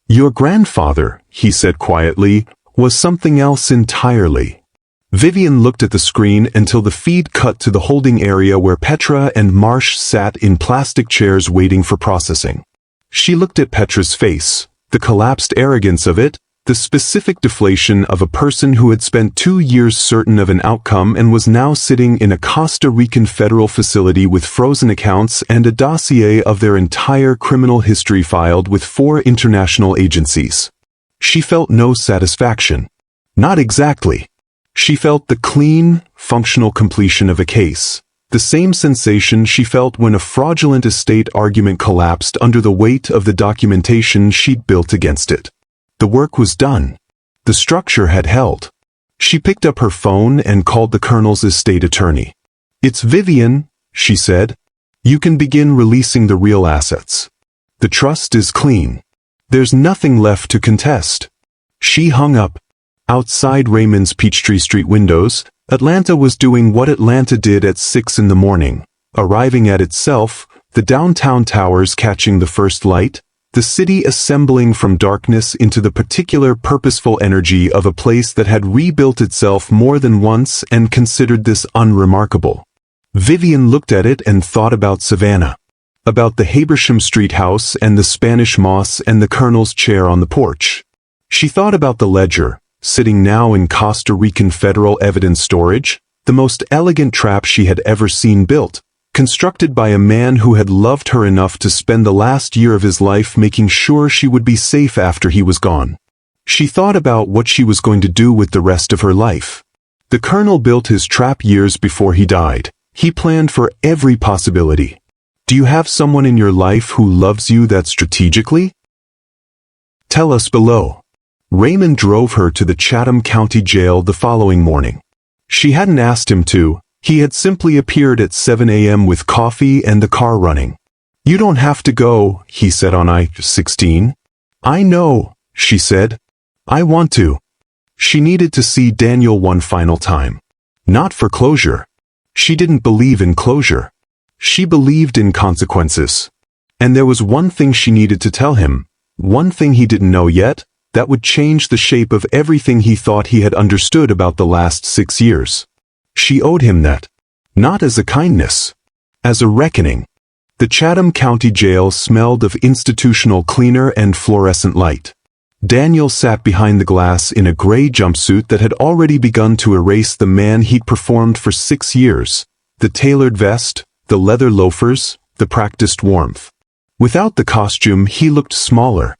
Your grandfather, he said quietly, was something else entirely. Vivian looked at the screen until the feed cut to the holding area where Petra and Marsh sat in plastic chairs waiting for processing. She looked at Petra's face, the collapsed arrogance of it, the specific deflation of a person who had spent 2 years certain of an outcome and was now sitting in a Costa Rican federal facility with frozen accounts and a dossier of their entire criminal history filed with 4 international agencies. She felt no satisfaction. Not exactly. She felt the clean, functional completion of a case. The same sensation she felt when a fraudulent estate argument collapsed under the weight of the documentation she'd built against it. The work was done. The structure had held. She picked up her phone and called the Colonel's estate attorney. It's Vivian, she said. You can begin releasing the real assets. The trust is clean. There's nothing left to contest. She hung up. Outside Raymond's Peachtree Street windows, Atlanta was doing what Atlanta did at 6 in the morning, arriving at itself, the downtown towers catching the first light, the city assembling from darkness into the particular purposeful energy of a place that had rebuilt itself more than once and considered this unremarkable. Vivian looked at it and thought about Savannah, about the Habersham Street house and the Spanish moss and the Colonel's chair on the porch. She thought about the ledger, sitting now in Costa Rican federal evidence storage, the most elegant trap she had ever seen built, constructed by a man who had loved her enough to spend the last year of his life making sure she would be safe after he was gone. She thought about what she was going to do with the rest of her life. The Colonel built his trap years before he died. He planned for every possibility. Do you have someone in your life who loves you that strategically? Tell us below. Raymond drove her to the Chatham County Jail the following morning. She hadn't asked him to. He had simply appeared at 7 a.m. with coffee and the car running. You don't have to go, he said on I-16. I know, she said. I want to. She needed to see Daniel one final time. Not for closure. She didn't believe in closure. She believed in consequences. And there was one thing she needed to tell him, one thing he didn't know yet, that would change the shape of everything he thought he had understood about the last 6 years. She owed him that. Not as a kindness. As a reckoning. The Chatham County Jail smelled of institutional cleaner and fluorescent light. Daniel sat behind the glass in a gray jumpsuit that had already begun to erase the man he'd performed for 6 years. The tailored vest, the leather loafers, the practiced warmth. Without the costume, he looked smaller.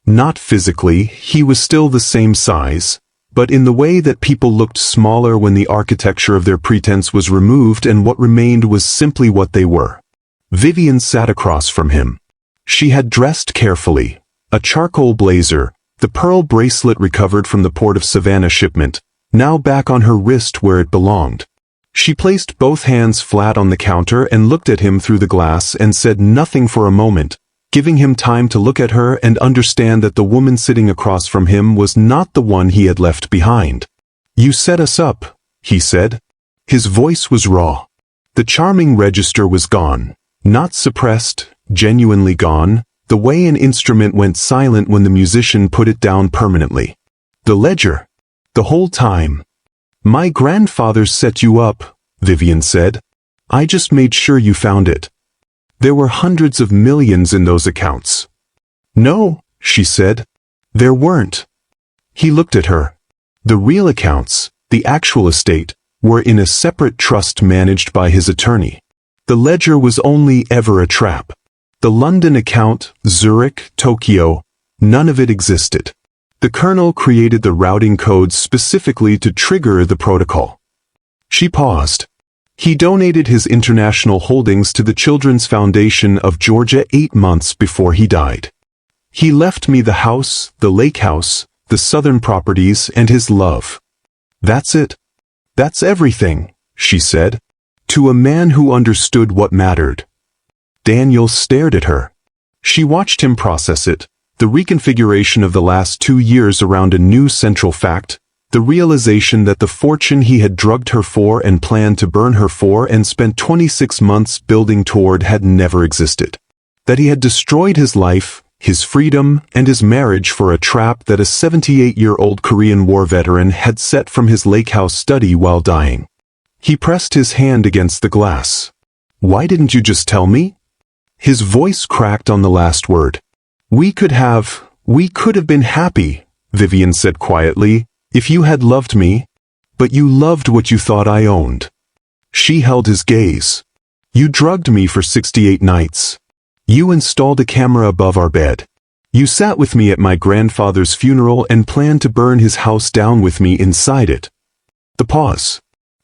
Not physically, he was still the same size, but in the way that people looked smaller when the architecture of their pretense was removed and what remained was simply what they were. Vivian sat across from him. She had dressed carefully, a charcoal blazer, the pearl bracelet recovered from the Port of Savannah shipment, now back on her wrist where it belonged. She placed both hands flat on the counter and looked at him through the glass and said nothing for a moment, giving him time to look at her and understand that the woman sitting across from him was not the one he had left behind. You set us up, he said. His voice was raw. The charming register was gone. Not suppressed, genuinely gone, the way an instrument went silent when the musician put it down permanently. The ledger. The whole time. "My grandfather set you up," Vivian said. "I just made sure you found it. There were hundreds of millions in those accounts." "No," she said. "There weren't." He looked at her. The real accounts, the actual estate, were in a separate trust managed by his attorney. The ledger was only ever a trap. The London account, Zurich, Tokyo, none of it existed. The Colonel created the routing codes specifically to trigger the protocol. She paused. He donated his international holdings to the Children's Foundation of Georgia 8 months before he died. He left me the house, the lake house, the southern properties, and his love. That's it. That's everything, she said, to a man who understood what mattered. Daniel stared at her. She watched him process it, the reconfiguration of the last 2 years around a new central fact, the realization that the fortune he had drugged her for and planned to burn her for and spent 26 months building toward had never existed. That he had destroyed his life, his freedom, and his marriage for a trap that a 78-year-old Korean War veteran had set from his lake house study while dying. He pressed his hand against the glass. "Why didn't you just tell me?" His voice cracked on the last word. We could have been happy," Vivian said quietly, "if you had loved me. But you loved what you thought I owned." She held his gaze. "You drugged me for 68 nights. You installed a camera above our bed. You sat with me at my grandfather's funeral and planned to burn his house down with me inside it." The pause.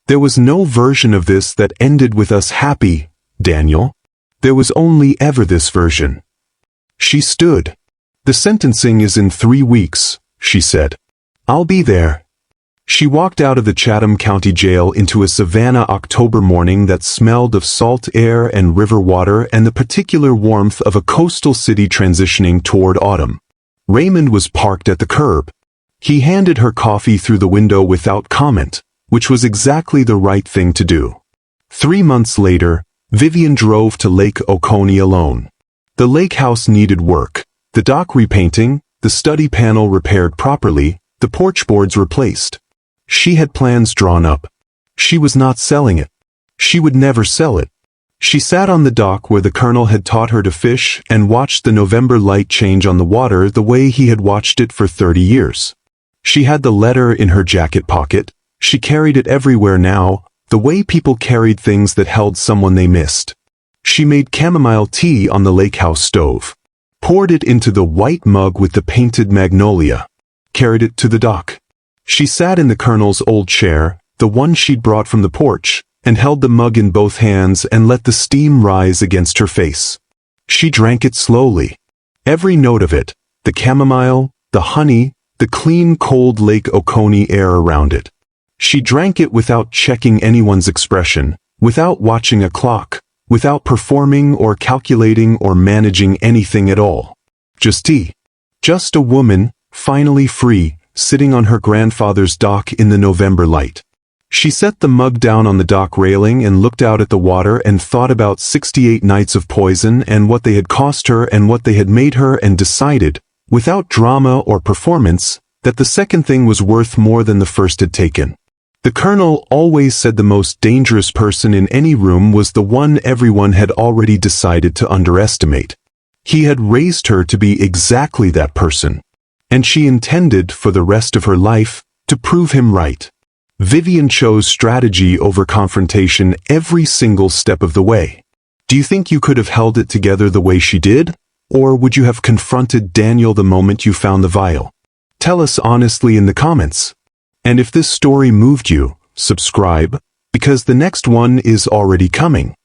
"There was no version of this that ended with us happy, Daniel. There was only ever this version." She stood. "The sentencing is in 3 weeks, she said. "I'll be there." She walked out of the Chatham County Jail into a Savannah October morning that smelled of salt air and river water and the particular warmth of a coastal city transitioning toward autumn. Raymond was parked at the curb. He handed her coffee through the window without comment, which was exactly the right thing to do. 3 months later, Vivian drove to Lake Oconee alone. The lake house needed work, the dock repainting, the study panel repaired properly, the porch boards replaced. She had plans drawn up. She was not selling it. She would never sell it. She sat on the dock where the Colonel had taught her to fish and watched the November light change on the water the way he had watched it for 30 years. She had the letter in her jacket pocket. She carried it everywhere now, the way people carried things that held someone they missed. She made chamomile tea on the lake house stove, poured it into the white mug with the painted magnolia, carried it to the dock. She sat in the Colonel's old chair, the one she'd brought from the porch, and held the mug in both hands and let the steam rise against her face. She drank it slowly. Every note of it, the chamomile, the honey, the clean cold Lake Oconee air around it. She drank it without checking anyone's expression, without watching a clock, without performing or calculating or managing anything at all. Just tea. Just a woman, finally free, sitting on her grandfather's dock in the November light. She set the mug down on the dock railing and looked out at the water and thought about 68 nights of poison and what they had cost her and what they had made her and decided, without drama or performance, that the second thing was worth more than the first had taken. The Colonel always said the most dangerous person in any room was the one everyone had already decided to underestimate. He had raised her to be exactly that person. And she intended, for the rest of her life, to prove him right. Vivian chose strategy over confrontation every single step of the way. Do you think you could have held it together the way she did? Or would you have confronted Daniel the moment you found the vial? Tell us honestly in the comments. And if this story moved you, subscribe, because the next one is already coming.